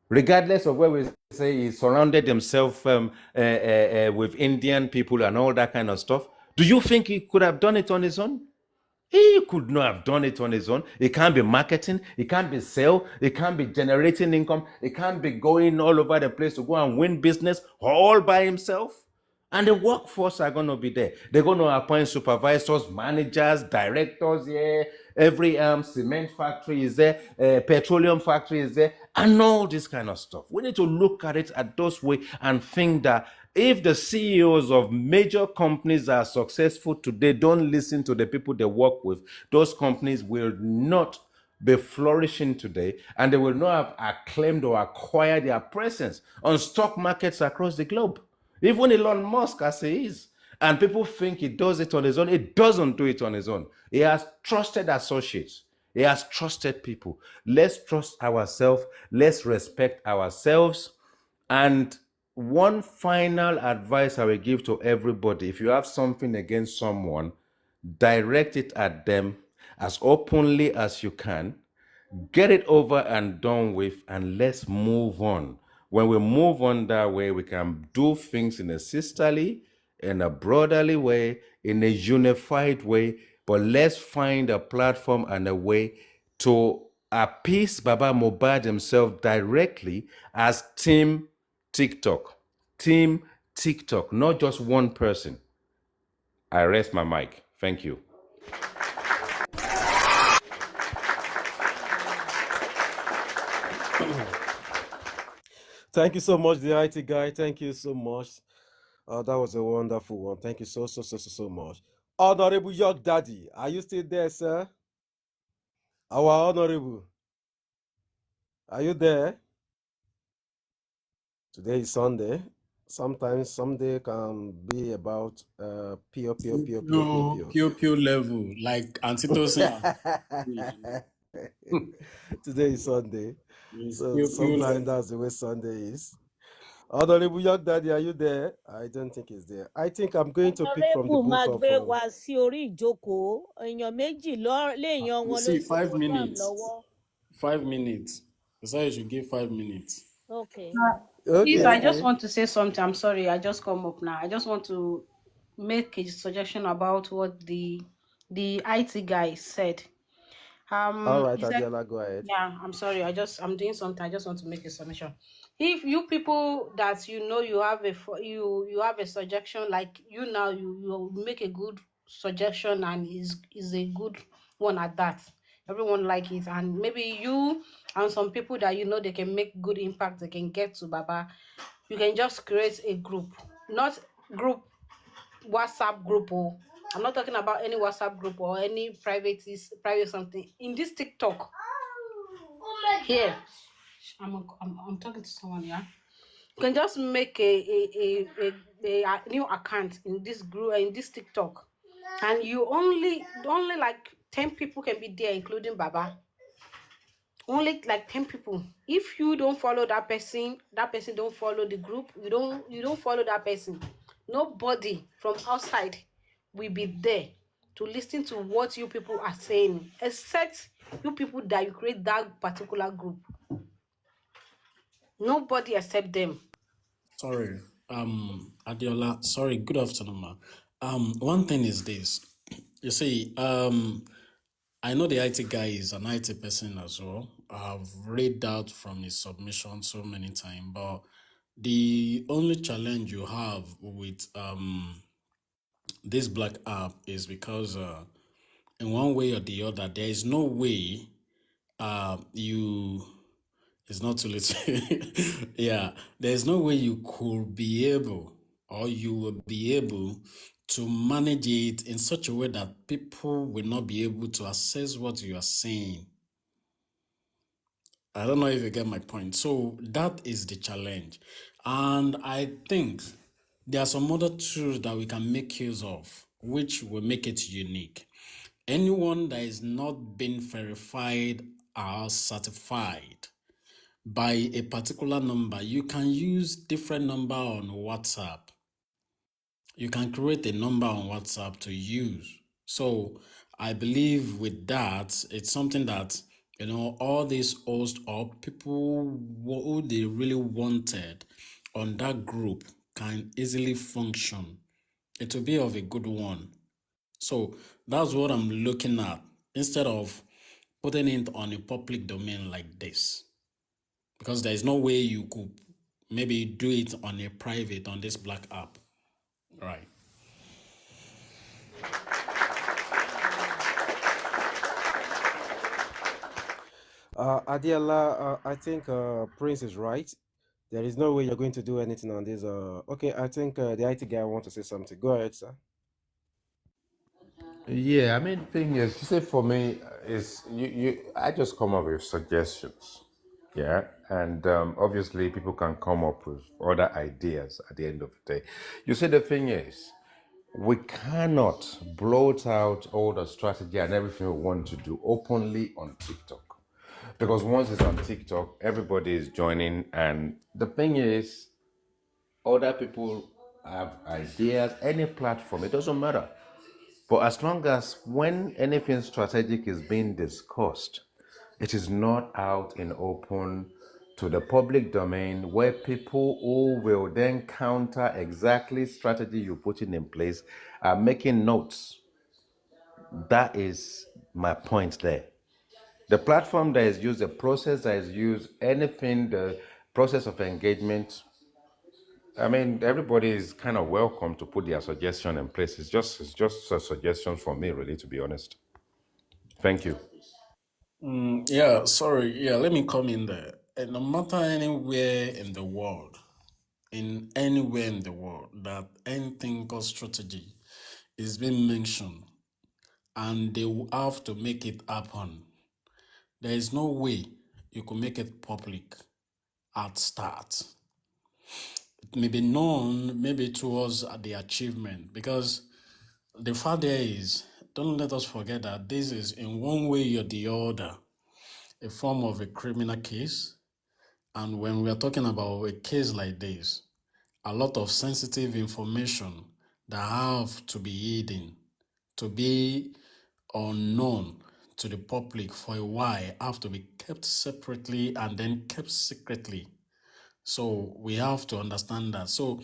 Regardless of where we say he surrounded himself with Indian people and all that kind of stuff, do you think he could have done it on his own? He could not have done it on his own. It can't be marketing. It can't be sale. It can't be generating income. It can't be going all over the place to go and win business all by himself. And the workforce are going to be there. They're going to appoint supervisors, managers, directors here. Every cement factory is there. Petroleum factory is there. And all this kind of stuff. We need to look at it at those way and think that if the CEOs of major companies are successful today, don't listen to the people they work with, those companies will not be flourishing today, and they will not have acclaimed or acquired their presence on stock markets across the globe. Even Elon Musk, as he is. And people think he does it on his own. He doesn't do it on his own. He has trusted associates. He has trusted people. Let's trust ourselves. Let's respect ourselves. And one final advice I will give to everybody, if you have something against someone, direct it at them as openly as you can. Get it over and done with, and let's move on. When we move on that way, we can do things in a sisterly, in a brotherly way, in a unified way. But let's find a platform and a way to appease Baba Mohbad himself directly as Team TikTok. Team TikTok, not just one person. I rest my mic. Thank you. Thank you so much, the IT guy. Thank you so much. That was a wonderful one. Thank you so much. Honorable York Daddy, are you still there, sir? Our honorable, are you there? Today is Sunday. Sometimes Sunday can be about pure. Pure level, like Antitosin. Today is Sunday. It's So pure sometimes level. that's the way Sunday is. Honorable York Daddy, are you there? I don't think he's there. I think I'm going to pick from the Honorable máa book gbé of. wá sí orí ìjókòó èèyàn méjì léèyàn wọn ló See, ṣe 5 program minutes. lọ́wọ́. 5 minutes. I said you should give 5 minutes. Okay. Please, I just Okay. want to say something. I'm sorry, I just come up now. I just want to make a suggestion about what the IT guy said. All right, He said, Adela, go ahead. yeah, I'm sorry. I'm doing something. I just want to make a submission. If you people that you have you have a suggestion, like now you make a good suggestion and is a good one at that. Everyone like it, and maybe you and some people that they can make good impact, they can get to Baba. You can just create a group, not group WhatsApp group. Oh, I'm not talking about any WhatsApp group or any private something. In this TikTok here, I'm talking to someone. Yeah, you can just make a new account in this group, in this TikTok, and you only like 10 people can be there, including Baba. Only like 10 people. If you don't follow that person don't follow the group. You don't follow that person. Nobody from outside will be there to listen to what you people are saying, except you people that you create that particular group. Nobody except them. Sorry, Adiola. Sorry. Good afternoon, ma. One thing is this. You see, I know the IT guy is an IT person as well. I've read out from his submission so many times, but the only challenge you have with this black app is because in one way or the other, there is no way you it's not too late. Yeah, there's no way you could be able or you will be able to manage it in such a way that people will not be able to assess what you are saying. I don't know if you get my point. So that is the challenge. And I think there are some other tools that we can make use of, which will make it unique. Anyone that is not being verified or certified by a particular number, you can use different number on WhatsApp. You can create a number on WhatsApp to use. So I believe with that, it's something that, all these hosts or people who they really wanted on that group can easily function. It will be of a good one. So that's what I'm looking at instead of putting it on a public domain like this, because there is no way you could maybe do it on a private on this black app, right? Adiola, I think Prince is right. There is no way you're going to do anything on this. Okay, I think the IT guy wants to say something. Go ahead, sir. Yeah, I mean, the thing is, you say for me is I just come up with suggestions, yeah, and obviously people can come up with other ideas at the end of the day. You see, the thing is, we cannot bloat out all the strategy and everything we want to do openly on TikTok, because once it's on TikTok, everybody is joining, and the thing is, other people have ideas, any platform, it doesn't matter. But as long as when anything strategic is being discussed, it is not out in open to the public domain where people who will then counter exactly strategy you're putting in place are making notes. That is my point there. The platform that is used, the process that is used, anything, the process of engagement, I mean, everybody is kind of welcome to put their suggestion in place. It's just a suggestion for me, really, to be honest. Thank you. Yeah, sorry. Yeah, let me come in there. And no matter anywhere in the world, that anything called strategy is being mentioned and they will have to make it happen, there is no way you could make it public at start. It may be known maybe towards the achievement, because the fact there is, don't let us forget that this is in one way or the other a form of a criminal case. And when we are talking about a case like this, a lot of sensitive information that have to be hidden, to be unknown to the public for a while, have to be kept separately and then kept secretly. So we have to understand that. So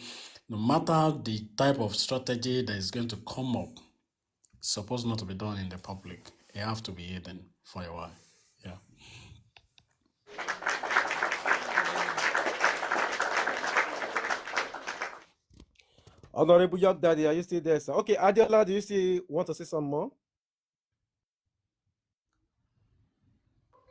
no matter the type of strategy that is going to come up, it's supposed not to be done in the public. It have to be hidden for a while. Yeah. Honorable York Daddy, are you still there, sir? Okay, Adiola, do you still want to say some more?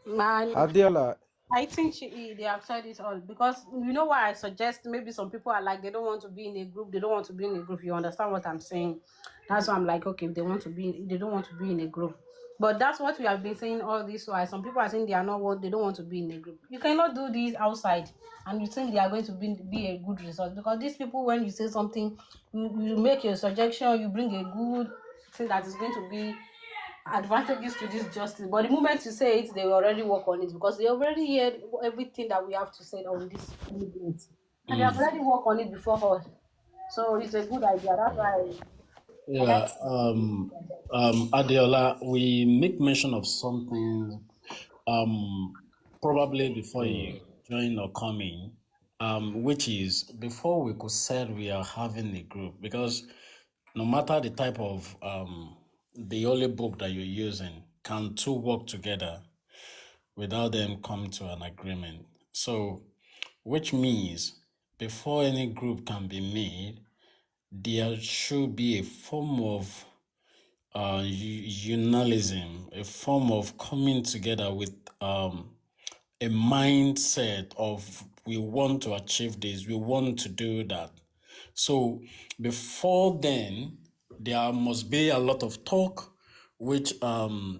Man, Adiola, I think they have said it all, because you know why I suggest maybe some people are like they don't want to be in a group, they don't want to be in a group. You understand what I'm saying? That's why I'm like, okay, if they want to be, they don't want to be in a group. But that's what we have been saying all this while. Some people are saying they are not what they don't want to be in a group. You cannot do this outside and you think they are going to be a good result, because these people, when you say something, you make your suggestion, you bring a good thing that is going to be advantages to this justice, but the moment you say it, they will already work on it, because they already heard everything that we have to say on this movement, and they have already worked on it before us. So it's a good idea. That's why I like Yeah, Adeola, we make mention of something probably before you join or come in, which is before we could say we are having a group, because no matter the type of the only book that you're using, can two work together without them coming to an agreement? So, which means before any group can be made, there should be a form of unionism, a form of coming together with a mindset of we want to achieve this, we want to do that. So before then, there must be a lot of talk, which Super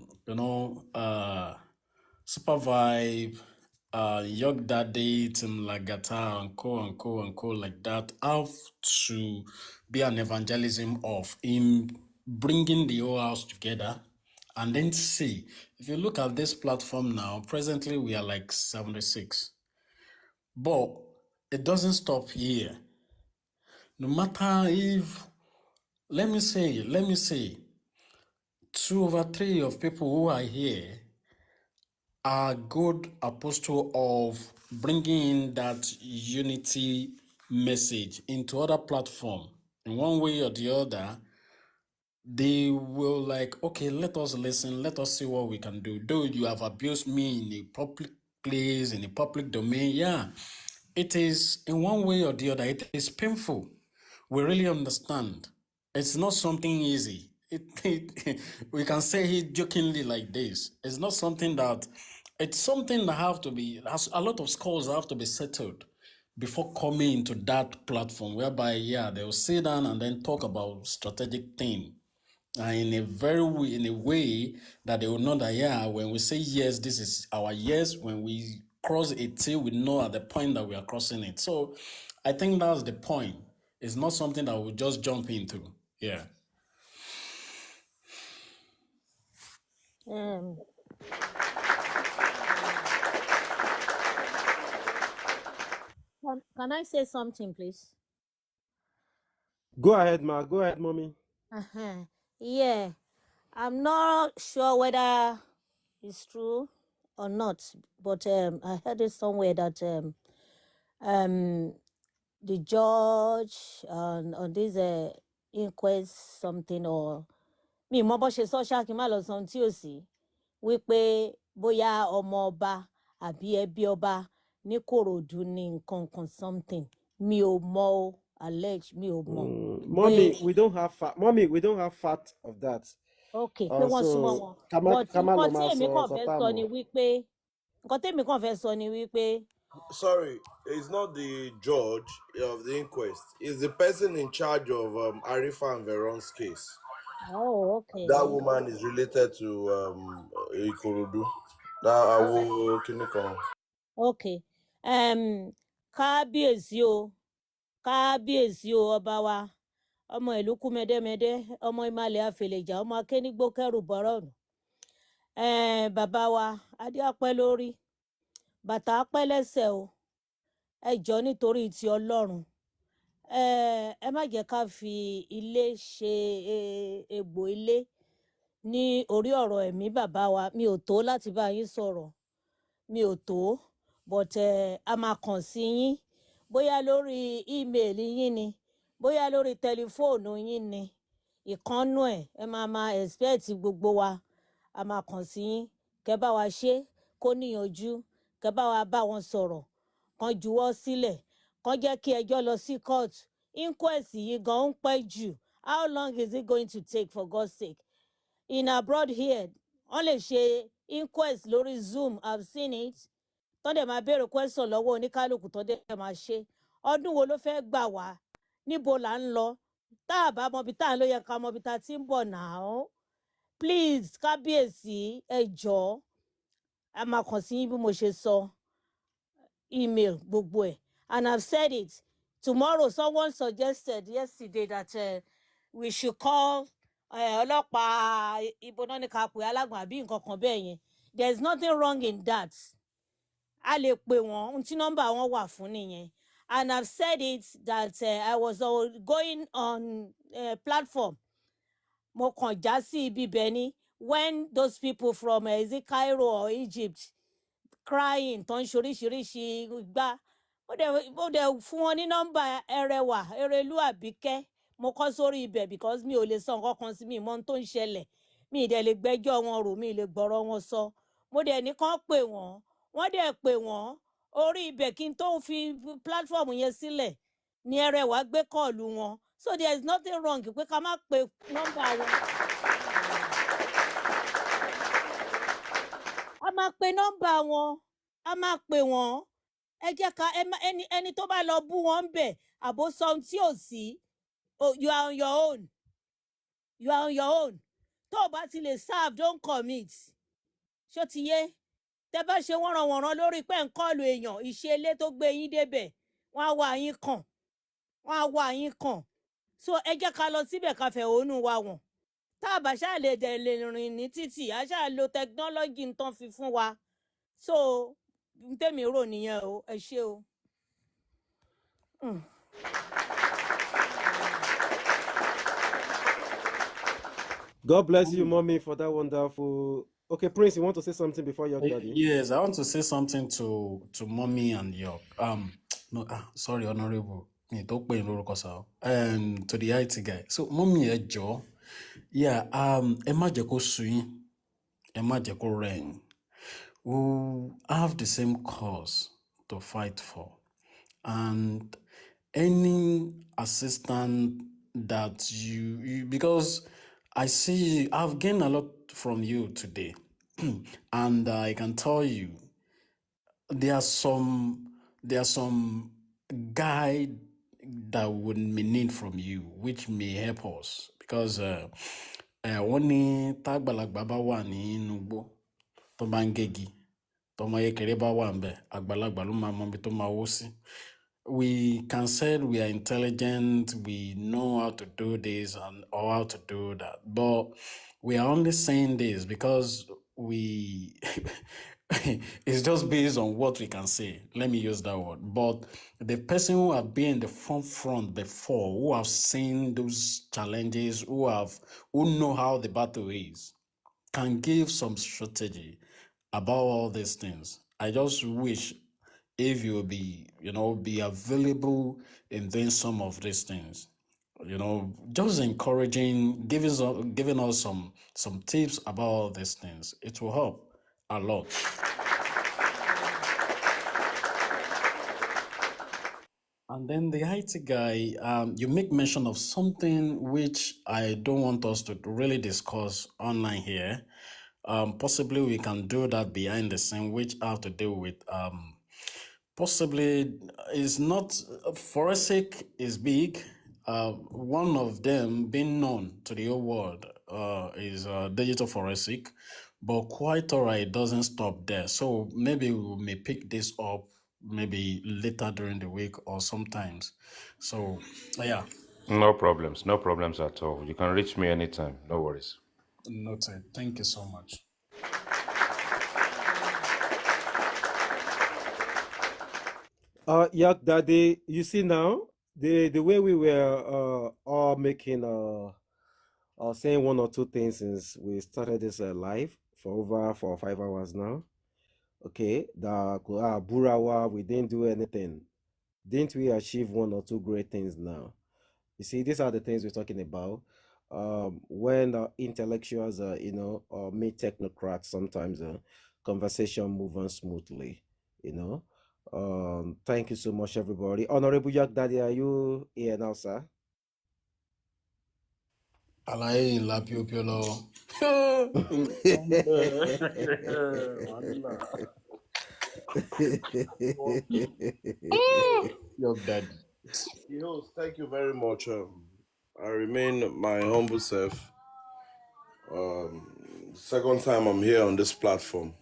Vibe, Yog Daddy, Tim Lagata, and co like that have to be an evangelism of him bringing the whole house together. And then see, if you look at this platform now, presently we are like 76. But it doesn't stop here. No matter if, let me say, 2 over 3 of people who are here are good apostle of bringing in that unity message into other platform. In one way or the other, they will like, okay, let us listen, let us see what we can do. Though you have abused me in a public place, in a public domain, yeah, it is in one way or the other, it is painful. We really understand. It's not something easy. We can say it jokingly like this. It's not something that, it's something that have to be, a lot of scores have to be settled before coming into that platform, whereby, yeah, they'll sit down and then talk about strategic thing. In a way that they will know that, yeah, when we say yes, this is our yes. When we cross a T, we know at the point that we are crossing it. So I think that's the point. It's not something that we just jump into. Yeah. Um, can I say something, please? Go ahead, ma. Go ahead, mommy. Yeah, I'm not sure whether it's true or not, but I heard it somewhere that the judge on this inquest something, or mi mọ bó ṣe sọ ṣá kí n má lọ sọ ohun tí ò sí, wípé bóyá ọmọ ọba àbí ẹbí ọba ní Kòròdú ní nǹkan kan something, mi ò mọ o, allege, mi ò mọ. Mommy, we don't have fact of that. Okay, pé wọ́n súnmọ́ wọn. But nǹkan tí èmi kàn fẹ́ sọ ni wípé, Sorry, it's not the judge of the inquest. It's the person in charge of Arifa and Veron's case. Oh, okay. That woman is related to Ikorodu. Okay. Kábíyèsí o, ọba wa, ọmọ ìlú kú mẹ́dẹ́mẹ́dẹ́, ọmọ ìmàlẹ̀ àfẹlẹ̀jà, ọmọ akénígbó kẹrù bọ́rọ̀nù. Bàbá wa, adé apẹ́ lórí, bàtà apẹ́ lẹ́sẹ̀ o. Ẹ jọ̀ọ́ nítorí ti Ọlọ́run. Ẹ má jẹ́ ká fi ilé ṣe egbò ilé ní orí ọ̀rọ̀ ẹ̀mí bàbá wa. Mi ò tó láti bá yín sọ̀rọ̀. Mi ò tó, but a máa kàn sí yín. Bóyá lórí email yín ni, bóyá lórí tẹlifóònù yín ni. Ìkànnú ẹ̀, ẹ máa expect gbogbo wa. A máa kàn sí yín. Kẹ́ bá wa ṣe kó níyanjú. Kẹ́ bá wa bá wọn sọ̀rọ̀. Kan juwọ́ sílẹ̀. Kan jẹ́ kí ẹjọ́ lọ sí court. Inquest yìí gan ń pẹ́ jù. How long is it going to take, for God's sake? In abroad here, wọ́n lè ṣe inquest lórí Zoom. I've seen it. Tọ́ dẹ̀ máa béèrè question lọ́wọ́ oníkálukú, tọ́ dẹ̀ máa ṣe. Ọdún wo ló fẹ́ gbà wá? Níbo là ń lọ? Tá a bá mọbi tá a ló yẹ ká mọbi tá a ti ń bọ̀ náà. Please, kábíyèsí, ẹ jọ̀ọ́. A máa kàn sí yín bí mo ṣe sọ. Email gbogbo ẹ̀. And I've said it. Tomorrow, someone suggested yesterday that we should call ọlọ́pàá ibo náà ní ká pè alágbọ̀n àbí nǹkan kan bẹ́ẹ̀ yẹn. There's nothing wrong in that. A lè pè wọ́n, ohun tí nọ́mbà wọn wà fún nìyẹn. And I've said it that I was going on platform. Mo kàn já sí ibi bẹ́ẹ̀ ni when those people from is it Cairo or Egypt crying tó ń ṣoríṣiríṣi gbá. Ó dẹ̀ fún wọn ní nọ́mbà Ẹrẹwà, Erelú Àbíkẹ́. Mo kọ sórí ibẹ̀ because mi ò lè sọ nǹkan kan sí mi mọ́ tó ń ṣẹlẹ̀. Mi ì dẹ̀ lè gbẹ́jọ́ wọn rò, mi ì lè gbọ́rọ̀ wọn sọ. Mo dẹ̀ ní kán pè wọ́n. Wọ́n dẹ̀ pè wọ́n. Orí ibẹ̀ kí n tó fi platform yẹn sílẹ̀ ni Ẹrẹwà gbé kọ́ọ̀lù wọn. So there is nothing wrong pé ká má pe nọ́mbà wọn. máa pe nọ́mbà wọn a máa pè wọ́n ẹ jẹ́ ká ẹni tó bá lọ bú wọn ń bẹ̀ àbó sọ ohun tí ò sí you are on your own you are on your own tó o bá ti lè serve don't commit ṣó ti yé tẹ bá ṣe wọ́nranwọ̀nran lórí pé ń kọ́ọ̀lù èèyàn ìṣe ilé tó gbé yín débẹ̀ wọ́n á wá yín kàn wọ́n á wá yín kàn so ẹ jẹ́ ká lọ síbẹ̀ ká fẹ̀hónú wa wọ̀n tá a bá ṣáà lè dẹ̀ lè rìn ní títì a ṣáà lo tẹkinọ́lọ́jì ń tán fi fún wa so n tèmi rò nìyẹn o ẹ ṣé o. God bless you, mommy, for that wonderful. Okay, Prince, you want to say something before your daddy? Yes, I want to say something to mommy and your no sorry, honorable. Me talk pé lórúkọ sá. To the IT guy. So mommy ẹ jọ̀ọ́. Yeah, ẹ má jẹ́ kó sú yín. Ẹ má jẹ́ kó rẹ̀ yín. We have the same cause to fight for. And any assistant that you because I see I've gained a lot from you today. And I can tell you there are some guide that would may need from you which may help us because wọ́n ní tágbàlagbà bá wà nínú igbó tó bá ń gégi tọmọ kékeré bá wà ńbẹ̀ àgbàlagbà ló máa mọ ibi tó máa wó sí. We can say we are intelligent, we know how to do this and or how to do that, but we are only saying this because we it's just based on what we can say. Let me use that word. But the person who have been in the front before, who have seen those challenges, who know how the battle is, can give some strategy about all these things. I just wish if you will be available in doing some of these things, just encouraging, giving us some tips about all these things. It will help a lot. And then the IT guy, you make mention of something which I don't want us to really discuss online here. Possibly we can do that behind the scene, which have to do with possibly is not forensic is big. One of them being known to the whole world is digital forensic, but quite alright, it doesn't stop there. So maybe we may pick this up maybe later during the week or sometimes. So yeah. No problems at all. You can reach me anytime. No worries. Noted. Thank you so much. Yeah, Daddy, you see now the way we were all making saying one or two things since we started this live for over 4 or 5 hours now. Okay, the Burawa, we didn't do anything. Didn't we achieve one or two great things now? You see, these are the things we're talking about. When intellectuals, meet technocrats, sometimes conversation move on smoothly, Thank you so much, everybody. Honorable Yak Daddy, are you here now, sir? Alaye la piopio Your daddy. Thank you very much. I remain my humble self. Second time I'm here on this platform.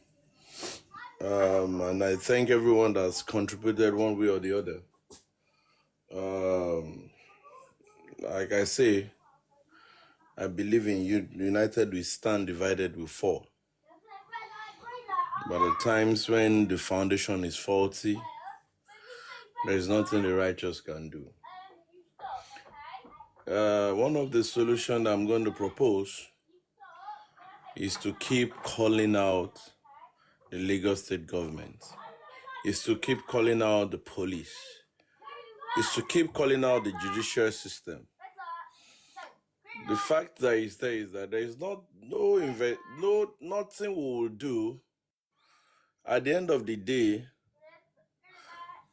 And I thank everyone that's contributed one way or the other. Like I say, I believe in united we stand, divided we fall. But at times when the foundation is faulty, there is nothing the righteous can do. One of the solutions I'm going to propose is to keep calling out the Lagos state government, is to keep calling out the police, is to keep calling out the judicial system. The fact that is there is that there is nothing we will do. At the end of the day,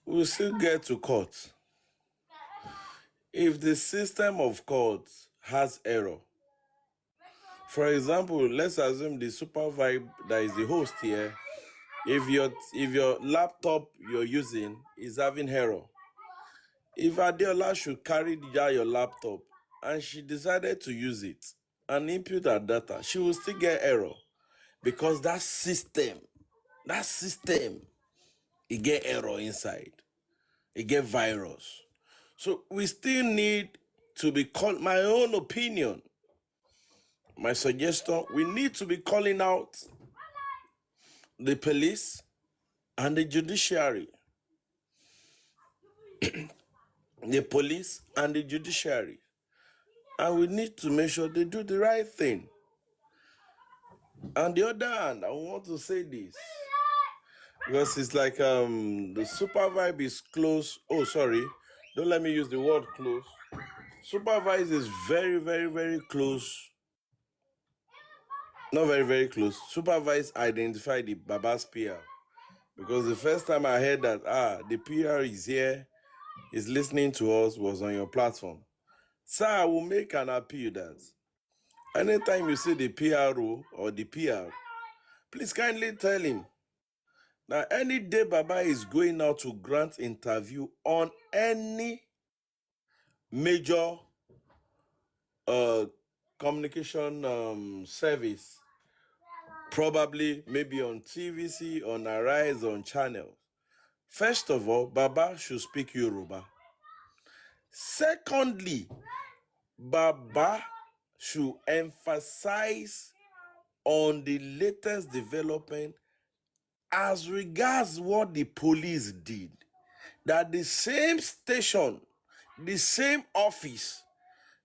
we'll still get to court. If the system of court has error, for example, let's assume the super vibe that is the host here If your laptop you're using is having error, if Adeola should carry down your laptop and she decided to use it and input her data, she will still get error because that system, it get error inside. It get virus. So we still need to be called, my own opinion, my suggestion, we need to be calling out the police and the judiciary. The police and the judiciary. And we need to make sure they do the right thing. On the other hand, I want to say this because it's like the super vibe is close. Oh, sorry. Don't let me use the word close. Supervise is very, very, very close. Not very, very close. Supervise identified the Baba's PR. Because the first time I heard that, the PR is here, is listening to us, was on your platform. Sir, I will make an appeal that anytime you see the PRO or the PR, please kindly tell him that any day Baba is going out to grant interview on any major communication service, probably maybe on TVC, on Arise, on channels. First of all, Baba should speak Yoruba. Secondly, Baba should emphasize on the latest development as regards what the police did. That the same station, the same office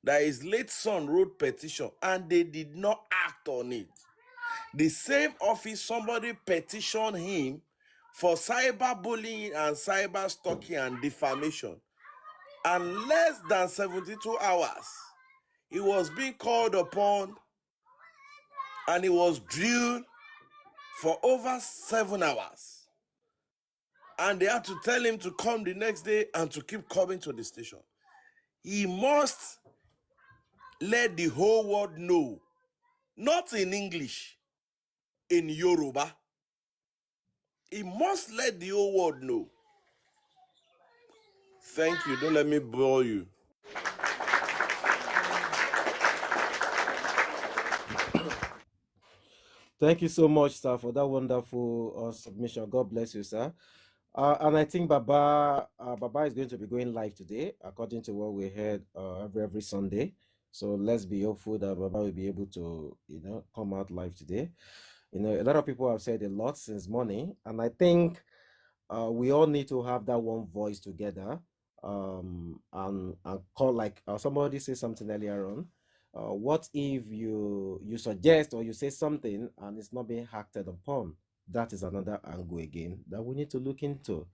that his late son wrote petition and they did not act on it. The same office somebody petitioned him for cyberbullying and cyber stalking and defamation. And less than 72 hours, he was being called upon and he was drilled for over 7 hours. And they had to tell him to come the next day and to keep coming to the station. He must let the whole world know, not in English, in Yoruba. He must let the whole world know. Thank you. Don't let me bore you. Thank you so much, sir, for that wonderful submission. God bless you, sir. And I think Baba is going to be going live today, according to what we heard every Sunday. So let's be hopeful that Baba will be able to, come out live today. A lot of people have said a lot since morning, and I think we all need to have that one voice together, and call, like somebody said something earlier on. What if you suggest or you say something and it's not being acted upon? That is another angle again that we need to look into.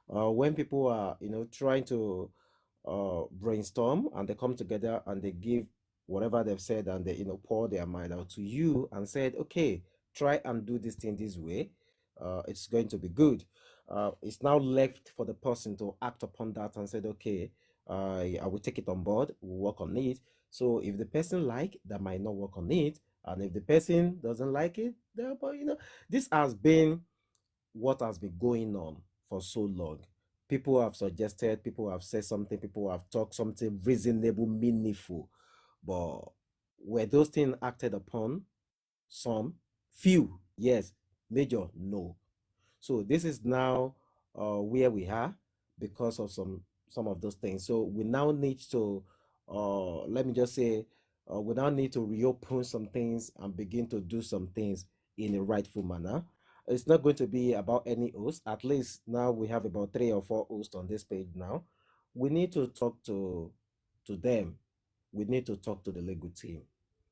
When people are trying to brainstorm and they come together and they give whatever they've said and they pour their mind out to you and said, okay, try and do this thing this way, it's going to be good. It's now left for the person to act upon that and said, okay, I will take it on board, we'll work on it. So if the person like, that might not work on it, and if the person doesn't like it, but this has been what has been going on for so long. People have suggested, people have said something, people have talked something reasonable, meaningful, but were those things acted upon? Some, few, yes, major, no. So this is now where we are because of some of those things. So we now need to, let me just say, we now need to reopen some things and begin to do some things in a rightful manner. It's not going to be about any host. At least now we have about 3 or 4 hosts on this page now. We need to talk to them. We need to talk to the legal team.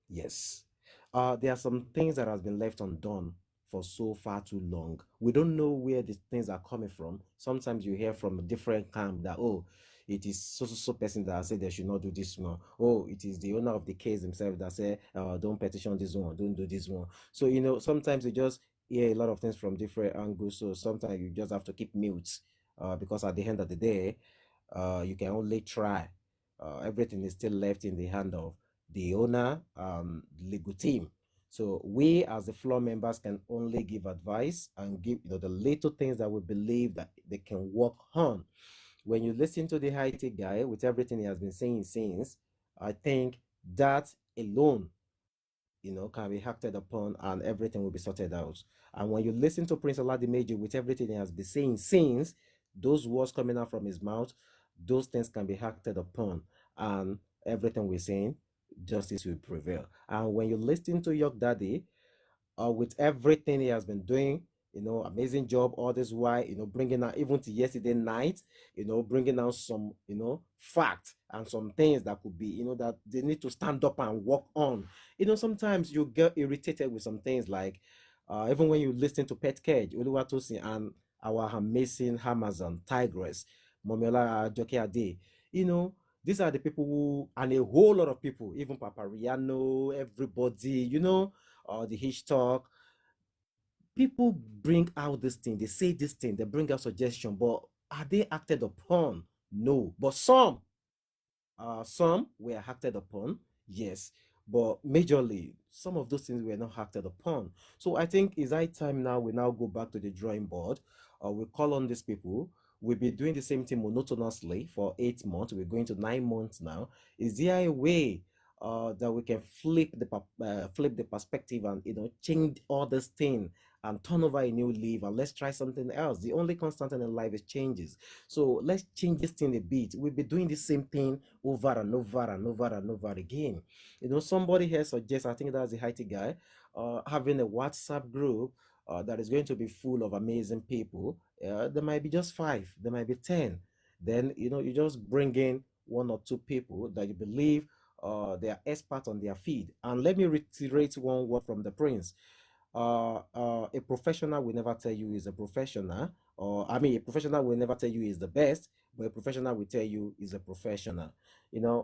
Yes. There are some things that has been left undone for so far too long. We don't know where these things are coming from. Sometimes you hear from a different camp that, oh, it is so person that said they should not do this one. Oh, it is the owner of the case himself that said, don't petition this one, don't do this one. So, sometimes you just hear a lot of things from different angles. So sometimes you just have to keep mute because at the end of the day, you can only try. Everything is still left in the hand of the owner, legal team. So we as the floor members can only give advice and give the little things that we believe that they can work on. When you listen to the Haiti guy with everything he has been saying since, I think that alone can be acted upon and everything will be sorted out. And when you listen to Prince Oladimeji with everything he has been saying since, those words coming out from his mouth, those things can be acted upon and everything we're saying, justice will prevail. And when you listen to York Daddy, with everything he has been doing, amazing job all this while, bringing out even to yesterday night, bringing out some, facts and some things that could be, that they need to stand up and work on. Sometimes you get irritated with some things like, even when you listen to Pet Cage, Oluwatosin, and our amazing Amazon Tigress, Momiola Joke Ade, these are the people who, and a whole lot of people, even Papariano, everybody, the Hitch Talk, people bring out this thing, they say this thing, they bring out suggestion, but are they acted upon? No. But some were acted upon, yes, but majorly some of those things were not acted upon. So I think it's high time now we now go back to the drawing board. We call on these people. We've been doing the same thing monotonously for 8 months. We're going to 9 months now. Is there a way that we can flip the perspective and change all this thing and turn over a new leaf and let's try something else? The only constant in life is changes. So let's change this thing a bit. We've been doing the same thing over and over and over and over again. Somebody here suggests, I think that's the Haiti guy, having a WhatsApp group that is going to be full of amazing people. There might be just 5, there might be 10. Then you just bring in 1 or 2 people that you believe they are experts on their field. And let me reiterate one word from the Prince. A professional will never tell you is a professional, or I mean, a professional will never tell you is the best, but a professional will tell you is a professional.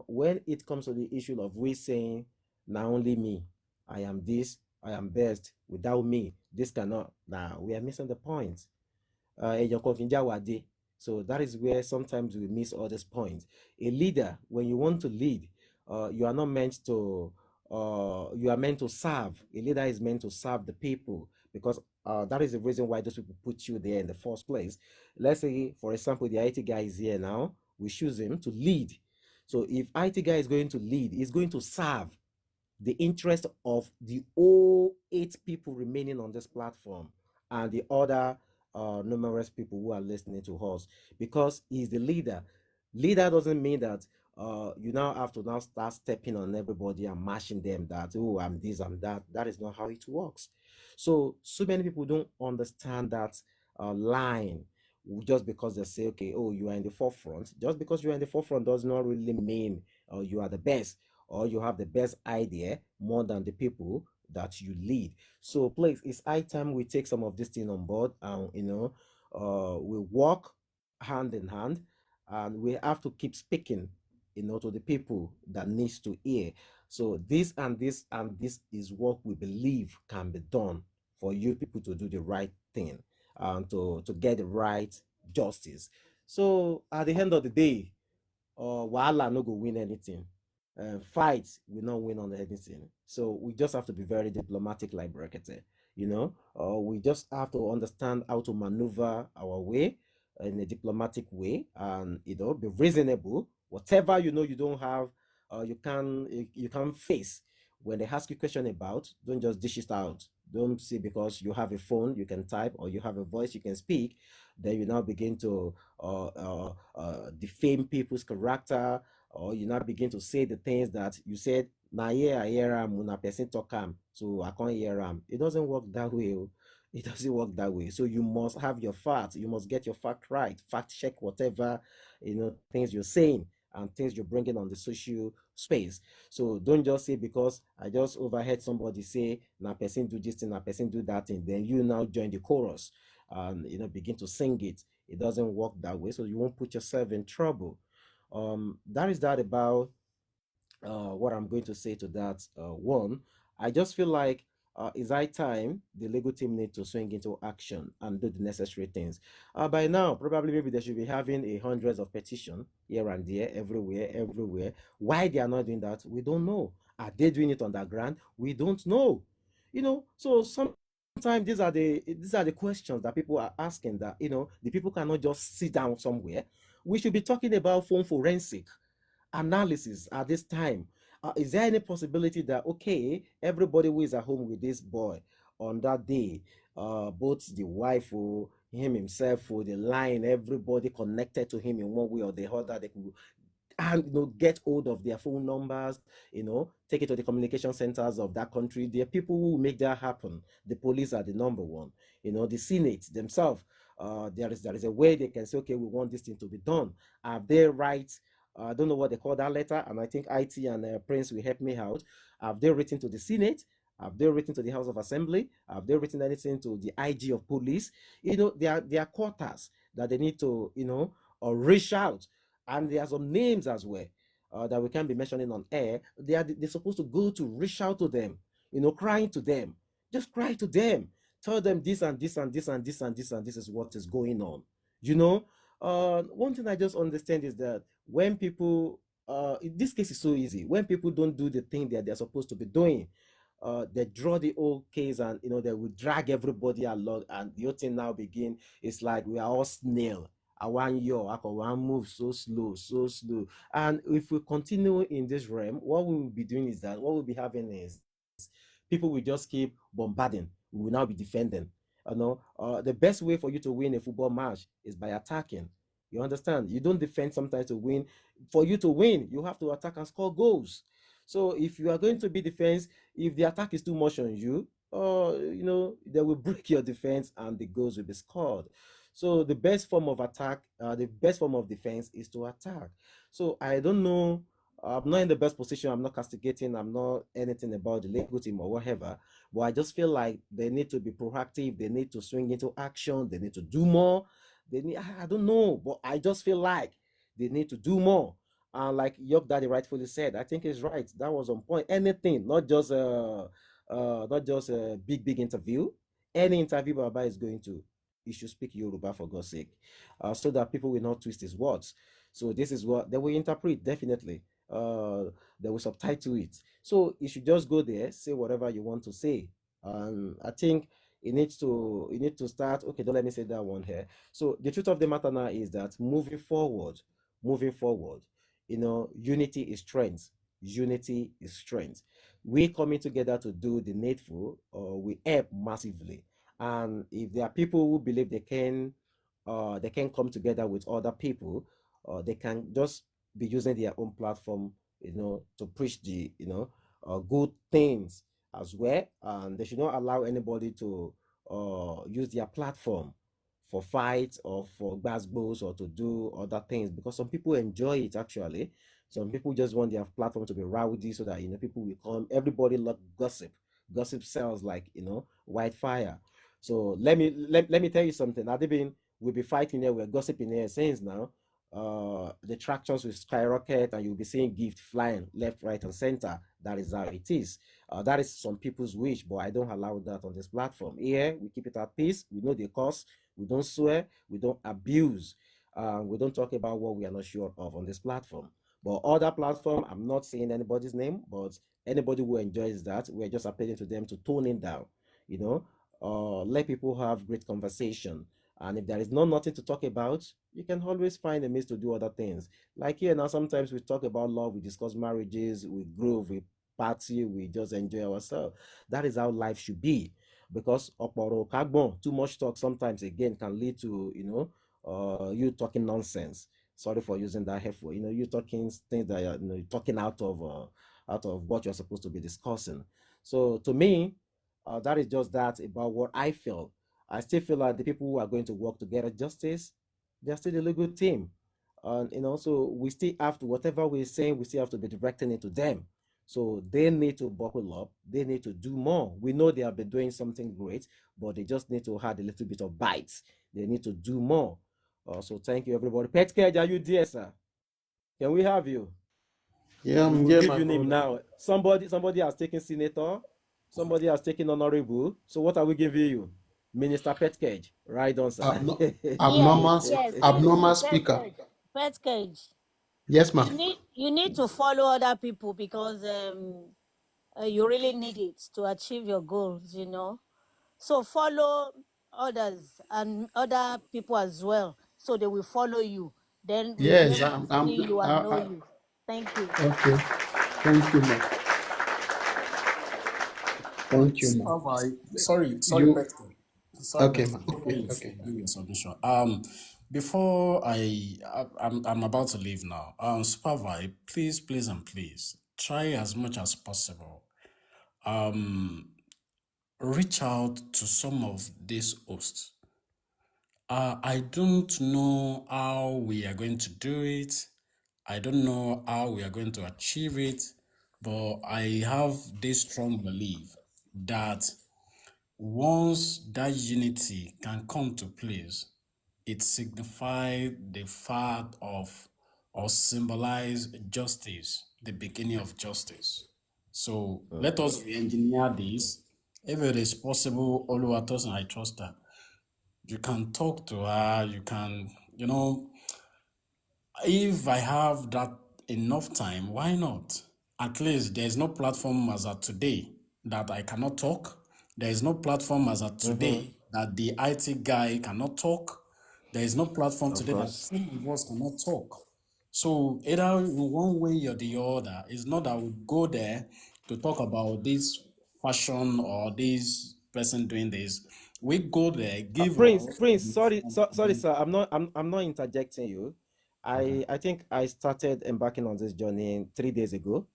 When it comes to the issue of we saying, "Now only me, I am this, I am best. Without me, this cannot." Now we are missing the point. So that is where sometimes we miss all these points. A leader, when you want to lead, you are not meant to you are meant to serve. A leader is meant to serve the people, because that is the reason why those people put you there in the first place. Let's say, for example, the IT guy is here now. We choose him to lead. So if IT guy is going to lead, he's going to serve the interest of the all 8 people remaining on this platform and the other numerous people who are listening to us, because he's the leader. Leader doesn't mean that you now have to now start stepping on everybody and mashing them that, oh, I'm this, I'm that. That is not how it works. So many people don't understand that line. Just because they say, okay, oh, you are in the forefront. Just because you are in the forefront does not really mean you are the best, or you have the best idea more than the people that you lead. So please, it's high time we take some of this thing on board, and we walk hand in hand, and we have to keep speaking to the people that needs to hear. So this and this and this is what we believe can be done for you people to do the right thing and to get the right justice. So at the end of the day, Wahala no go win anything. Fight will not win on anything. So we just have to be very diplomatic, like Brekete. We just have to understand how to maneuver our way in a diplomatic way, and be reasonable. Whatever you don't have, you can face. When they ask you question about, don't just dish it out. Don't say because you have a phone you can type, or you have a voice you can speak, then you now begin to defame people's character, or you now begin to say the things that you said. Now here I hear am, una person talk am, so I can't hear am. It doesn't work that way. It doesn't work that way. So you must have your facts. You must get your fact right. Fact check whatever things you're saying and things you're bringing on the social space. So don't just say because I just overheard somebody say, "Na person do this thing, na person do that thing," then you now join the chorus and begin to sing it. It doesn't work that way. So you won't put yourself in trouble. That is that about what I'm going to say to that. One, I just feel like it's high time the legal team need to swing into action and do the necessary things. By now, probably maybe they should be having hundreds of petitions here and there, everywhere. Why they are not doing that, we don't know. Are they doing it underground? We don't know. So sometimes these are the questions that people are asking, that the people cannot just sit down somewhere. We should be talking about phone forensic analysis at this time. Is there any possibility that, okay, everybody who is at home with this boy on that day, both the wife or him himself or the line, everybody connected to him in one way or the other, they could and get hold of their phone numbers, take it to the communication centers of that country. There are people who make that happen. The police are the number one. The Senate themselves. There is a way they can say, okay, we want this thing to be done. Have they right? I don't know what they call that letter, and I think IT and Prince will help me out. Have they written to the Senate? Have they written to the House of Assembly? Have they written anything to the IG of police? There are quarters that they need to, or reach out, and there are some names as well that we can't be mentioning on air. They're supposed to go to reach out to them, crying to them. Just cry to them. Tell them this and this and this and this and this and this is what is going on. One thing I just understand is that when people, in this case, is so easy. When people don't do the thing that they're supposed to be doing, they draw the old case, and they will drag everybody along, and the whole thing now begin. It's like we are all snail. I want one move so slow, so slow. And if we continue in this realm, what we will be doing is that what we'll be having is people will just keep bombarding. We will now be defending. The best way for you to win a football match is by attacking. You understand? You don't defend sometimes to win. For you to win, you have to attack and score goals. So if you are going to be defense, if the attack is too much on you, they will break your defense and the goals will be scored. So the best form of attack, the best form of defense is to attack. So I don't know. I'm not in the best position. I'm not castigating. I'm not anything about the legal team or whatever. But I just feel like they need to be proactive. They need to swing into action. They need to do more. I don't know, but I just feel like they need to do more. And like York Daddy rightfully said, I think he's right. That was on point. Anything, not just a big interview. Any interview Baba is going to, he should speak Yoruba, for God's sake, so that people will not twist his words. So this is what they will interpret, definitely. They will subtitle it. So you should just go there, say whatever you want to say. And I think you need to start. Okay, don't let me say that one here. So the truth of the matter now is that moving forward, unity is strength. Unity is strength. We coming together to do the needful, we help massively. And if there are people who believe they can come together with other people, they can just be using their own platform, to preach the, good things as well. And they should not allow anybody to use their platform for fights or for basketballs or to do other things, because some people enjoy it actually. Some people just want their platform to be rowdy so that people will come. Everybody love gossip. Gossip sells like wildfire. So let me tell you something. Adibin will be fighting here, we're gossiping here since now. The tractions will skyrocket and you'll be seeing gift flying left, right, and center. That is how it is. That is some people's wish, but I don't allow that on this platform. Here, we keep it at peace. We know the cause. We don't swear. We don't abuse. We don't talk about what we are not sure of on this platform. But other platform, I'm not saying anybody's name, but anybody who enjoys that, we're just appealing to them to tone it down. Let people have great conversation. And if there is nothing to talk about, you can always find a means to do other things. Like here now, sometimes we talk about love, we discuss marriages, we groove, we party, we just enjoy ourselves. That is how life should be. Because too much talk sometimes again can lead to you talking nonsense. Sorry for using that helpful. You talking things that you're talking out of what you're supposed to be discussing. So to me, that is just that about what I feel. I still feel like the people who are going to work together justice, they're still a legal team. And so we still have to, whatever we're saying, we still have to be directing it to them. So they need to buckle up. They need to do more. We know they have been doing something great, but they just need to add a little bit of bites. They need to do more. So thank you, everybody. Pet Cage, are you there, sir? Can we have you? Yeah, We I'm will here, give my you name brother. now. Somebody has taken senator. Somebody has taken honorable. So what are we giving you? Minister Pet Cage. Right on, sir. Abnormal, Yes, abnormal pet speaker. cage. Pet cage. Yes, You ma'am. need to follow other people because you really need it to achieve your goals, So follow others and other people as well, so they will follow you. Then we'll be Yes, able to see you and know you. Thank you. okay. Thank you, ma. Thank you, ma. Supervi, sorry, You, Peter. Sorry, okay, Peter. ma. Before Okay, you okay. do your submission, before I'm about to leave now. Supervi, please, and please try as much as possible. Reach out to some of these hosts. I don't know how we are going to do it. I don't know how we are going to achieve it, but I have this strong belief that once that unity can come to place, it signifies the fact of or symbolize justice, the beginning of justice. So let us re-engineer this. If it is possible, Oluwatosin, I trust that you can talk to her, you can, if I have that enough time, why not? At least there's no platform as of today that I cannot talk. There is no platform as of today that the IT guy cannot talk. There is no platform Of today that course. some of us cannot talk. So either in one way or the other, it's not that we go there to talk about this fashion or this person doing this. We go there, give our Prince, sorry, submission. sir. I'm not interjecting you. Okay. I think I started embarking on this journey 3 days ago.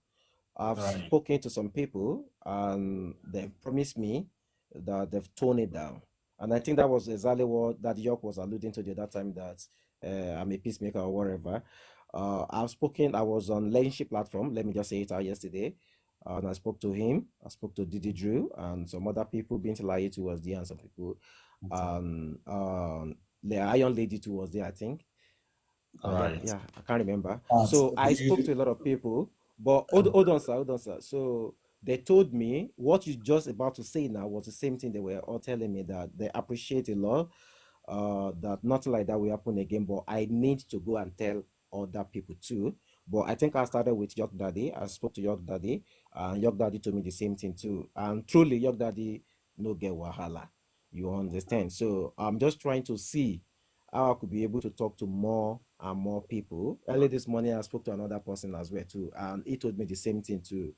I've Right. spoken to some people and they promised me that they've toned it down. And I think that was exactly what that York was alluding to the other time, that I'm a peacemaker or whatever. I was on Leadership platform, let me just say it out yesterday. And I spoke to him, I spoke to Didi Drew and some other people, Binti Layi too was there and some people. Okay. The Iron Lady too was there, I think. Right. Yeah, I can't remember. But So I spoke to you, a lot of people, but hold on, sir, hold on, sir. So they told me what you just about to say now was the same thing they were all telling me, that they appreciate a lot, that nothing like that will happen again. But I need to go and tell other people too. But I think I started with York Daddy. I spoke to York Daddy, and York Daddy told me the same thing too. And truly, York Daddy no get wahala. You understand? So I'm just trying to see how I could be able to talk to more and more people. Early this morning, I spoke to another person as well too, and he told me the same thing too.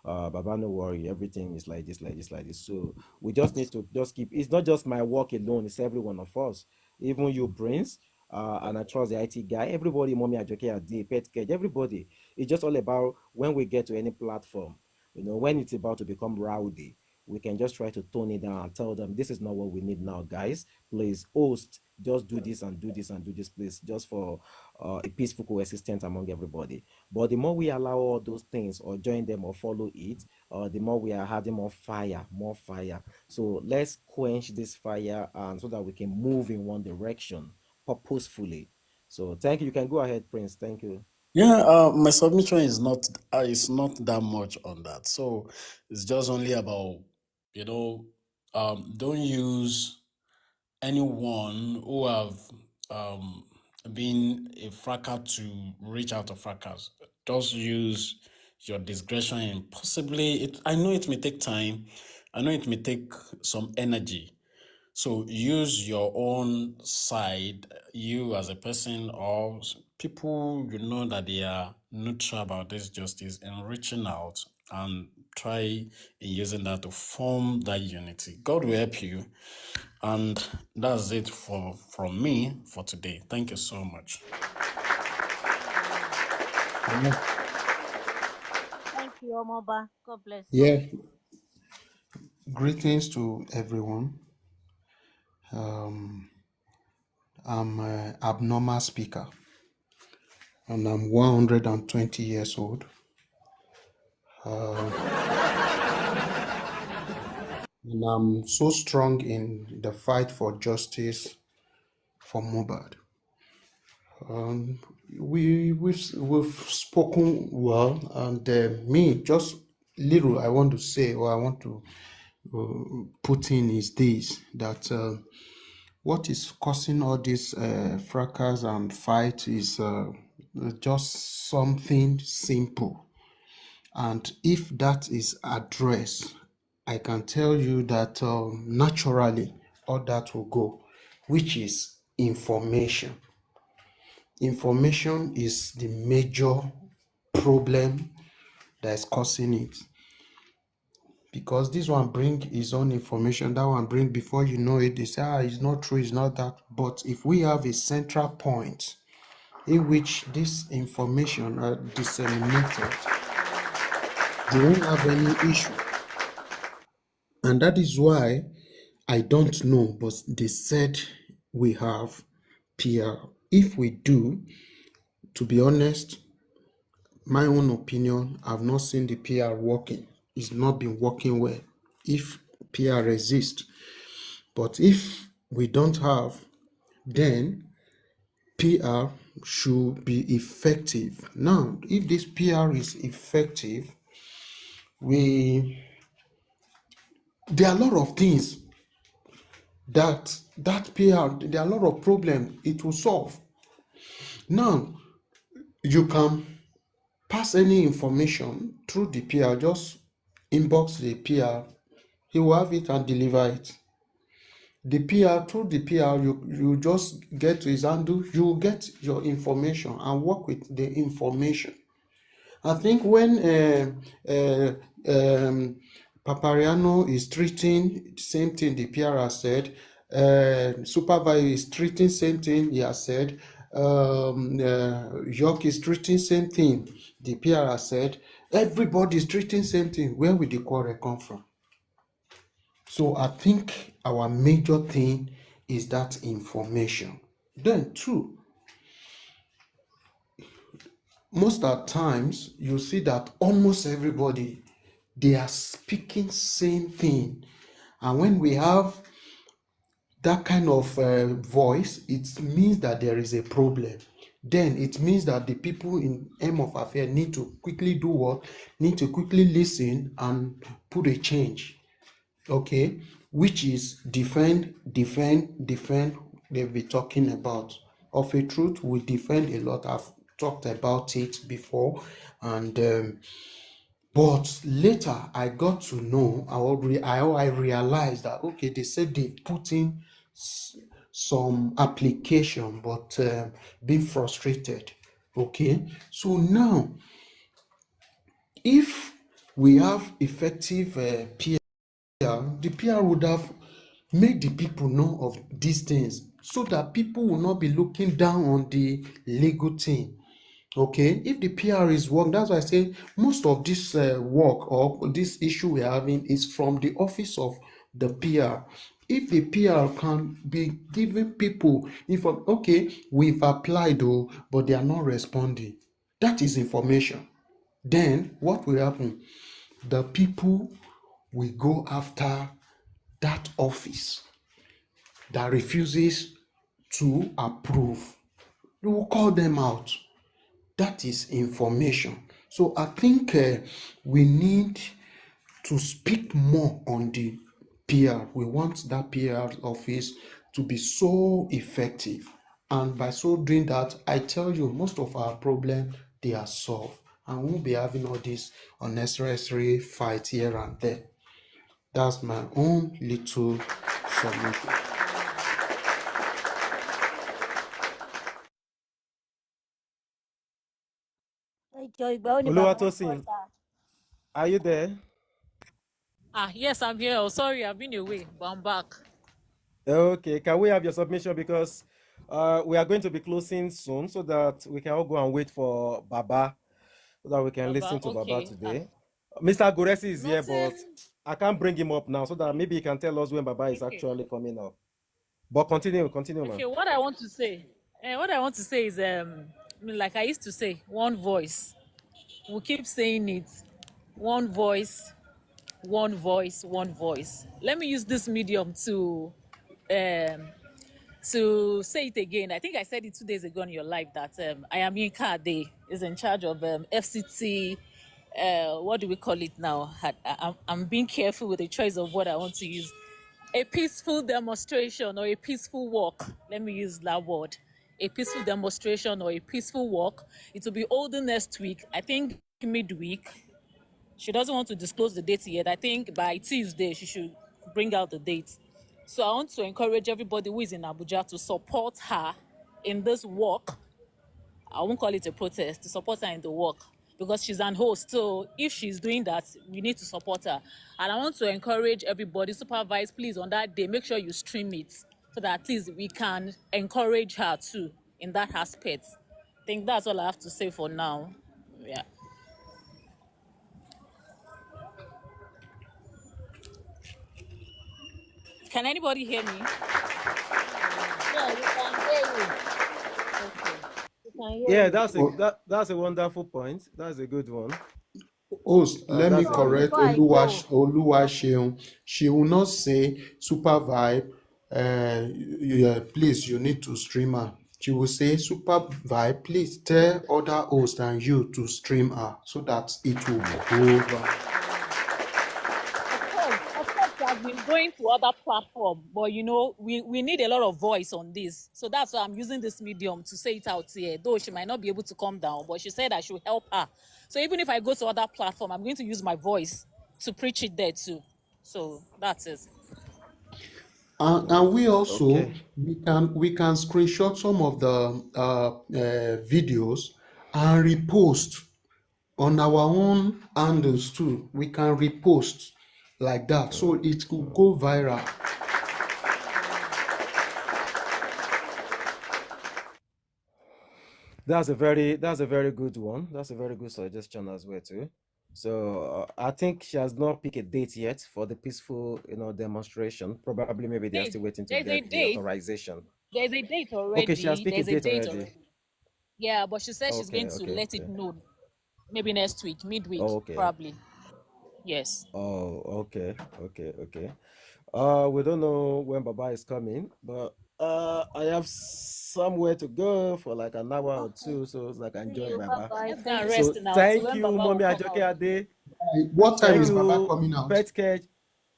Baba, no worry, everything is like this, like this, like this. So we just need to just keep. It's not just my work alone; it's every one of us, even you, Prince. And I trust the IT guy, everybody, Mommy Ajoke, Ade, Pet Cage, everybody. It's just all about when we get to any platform, when it's about to become rowdy, we can just try to tone it down and tell them this is not what we need now, guys. Please, host, just do this and do this and do this, please, just for a peaceful coexistence among everybody. But the more we allow all those things or join them or follow it, the more we are having more fire, more fire. So let's quench this fire, and so that we can move in one direction purposefully. So thank you. You can go ahead, Prince. Thank you. yeah, my submission is not that much on that. So it's just only about, you know, don't use anyone who have been a fracker to reach out to frackers. Just use your discretion and possibly it. I know it may take time. I know it may take some energy. So use your own side, you as a person or people you know that they are neutral about this justice, and reaching out and try in using that to form that unity. God will help you. And that's it from me for today. Thank you so much. Thank you, Omoba. God bless you. yeah, greetings to everyone. I'm an abnormal speaker and I'm 120 years old. And I'm so strong in the fight for justice for Mohbad. We've spoken well, and me just little I want to say, or I want to put in is this, that what is causing all this fracas and fight is just something simple. And if that is addressed, I can tell you that naturally all that will go, which is information. Information is the major problem that is causing it, because this one bring his own information, that one bring, before you know it, they say, it's not true, it's not that. But if we have a central point in which this information are disseminated, they won't have any issue. And that is why I don't know, but they said we have PR. If we do, to be honest, my own opinion, I've not seen the PR working. It's not been working well if PR exists. But if we don't have, then PR should be effective. Now, if this PR is effective, there are a lot of things that PR, there are a lot of problems it will solve. Now, you can pass any information through the PR, just inbox the PR, he will have it and deliver it. The PR, through the PR, you just get to his handle, you will get your information and work with the information. I think when Papariano is treating, same thing the PR has said, Supervisor is treating, same thing he has said, York is treating, same thing the PR has said, everybody is treating, same thing. Where will the quarrel come from? So I think our major thing is that information. Then two, most of the times you see that almost everybody, they are speaking same thing. And when we have that kind of voice, it means that there is a problem. Then it means that the people in aim of affair need to quickly do what? Need to quickly listen and put a change. Okay, which is defend. They'll be talking about. Of a truth, we defend a lot. I've talked about it before, and but later I got to know, I realized that, okay, they said they put in some application, but being frustrated. Okay, so now if we have effective PR, the PR would have made the people know of these things so that people will not be looking down on the legal team. Okay, if the PR is work, that's why I say most of this work or this issue we're having is from the office of the PR. If the PR can be giving people okay, we've applied though, but they are not responding, that is information. Then what will happen? The people will go after that office that refuses to approve. You will call them out. That is information. So I think we need to speak more on the PR. We want that PR office to be so effective. And by so doing that, I tell you, most of our problems, they are solved. And we won't be having all this unnecessary fight here and there. That's my own little submission. Ìjọ ìgbà ó ní bàbá ń bọ̀ Oluwatosin, sá. are you there? Yes, I'm here. Oh, sorry, I've been away, but I'm back. Okay, can we have your submission, because we are going to be closing soon, so that we can all go and wait for Baba, so that we can listen to Baba Okay. today. Mr. Goresi is here, but Nothing. I can't bring him up now, so that maybe he can tell us when Baba is Okay. actually coming up. But continue, man. Okay, what I want to say is, like I used to say, one voice. We keep saying it. One voice, one voice, one voice. Let me use this medium to say it again. I think I said it 2 days ago on your live that I am Yinka Ade is in charge of FCT. What do we call it now? I'm being careful with the choice of what I want to use. A peaceful demonstration or a peaceful walk. Let me use that word. A peaceful demonstration or a peaceful walk. It will be holding next week. I think midweek. She doesn't want to disclose the date yet. I think by Tuesday she should bring out the date. So I want to encourage everybody who is in Abuja to support her in this work. I won't call it a protest, to support her in the work, because she's an host. So if she's doing that, we need to support her. And I want to encourage everybody, supervise, please, on that day, make sure you stream it so that at least we can encourage her too in that aspect. I think that's all I have to say for now. Yeah. Can anybody hear me? Yeah, we can hear you. Okay. We can hear Yeah, you. that's a wonderful point. That's a good one. Host, let me That's a good correct Before I go, Oluwaseun. She will not say Super Vibe. Please, you need to stream her. She will say Super Vibe. Please tell other hosts and you to stream her so that it will go over. Of course, she has been going to other platforms, but you know, we need a lot of voice on this. So that's why I'm using this medium to say it out here. Though she might not be able to come down, but she said I should help her. So even if I go to other platform, I'm going to use my voice to preach it there too. So that's it. And we also Okay. we can screenshot some of the videos and repost on our own handles too. We can repost like that, so it could go viral. That's a very good one. That's a very good suggestion as well too. So I think she has not picked a date yet for the peaceful, demonstration. Probably maybe they are still waiting to There's a get the date. authorization. There's a date Okay, she has already. picked a There's a date date already. already. Yeah, but she said she's Okay, going to okay, let it okay. know maybe next week, midweek, Okay. probably. Yes. Oh, okay, okay, okay. We don't know when Baba is coming, but I have somewhere to go for like an hour or two, so I can see join you. Baba. Bye-bye. Let's go Thank and you. rest So now. So thank when you, Baba will Mommy come Ajoke out. Ade. What time Thank is Baba you, coming out? Pet Cage.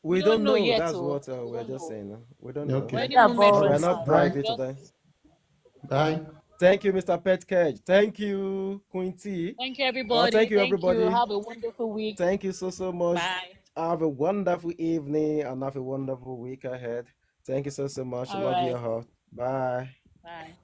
We We don't don't know know. yet. That's Oh, what we we're don't just know. saying. We don't We're know. Okay. any Yeah, moment We're from boss. not now. privy Just today. Bye. Thank you, Mr. Pet Cage. Thank you, Queen T. thank you, everybody. Thank you, Thank you. everybody. Have a wonderful week. Thank you so much. Bye. Have a wonderful evening and have a wonderful week ahead. Thank you so much. All Love you right. all. Bye. Bye.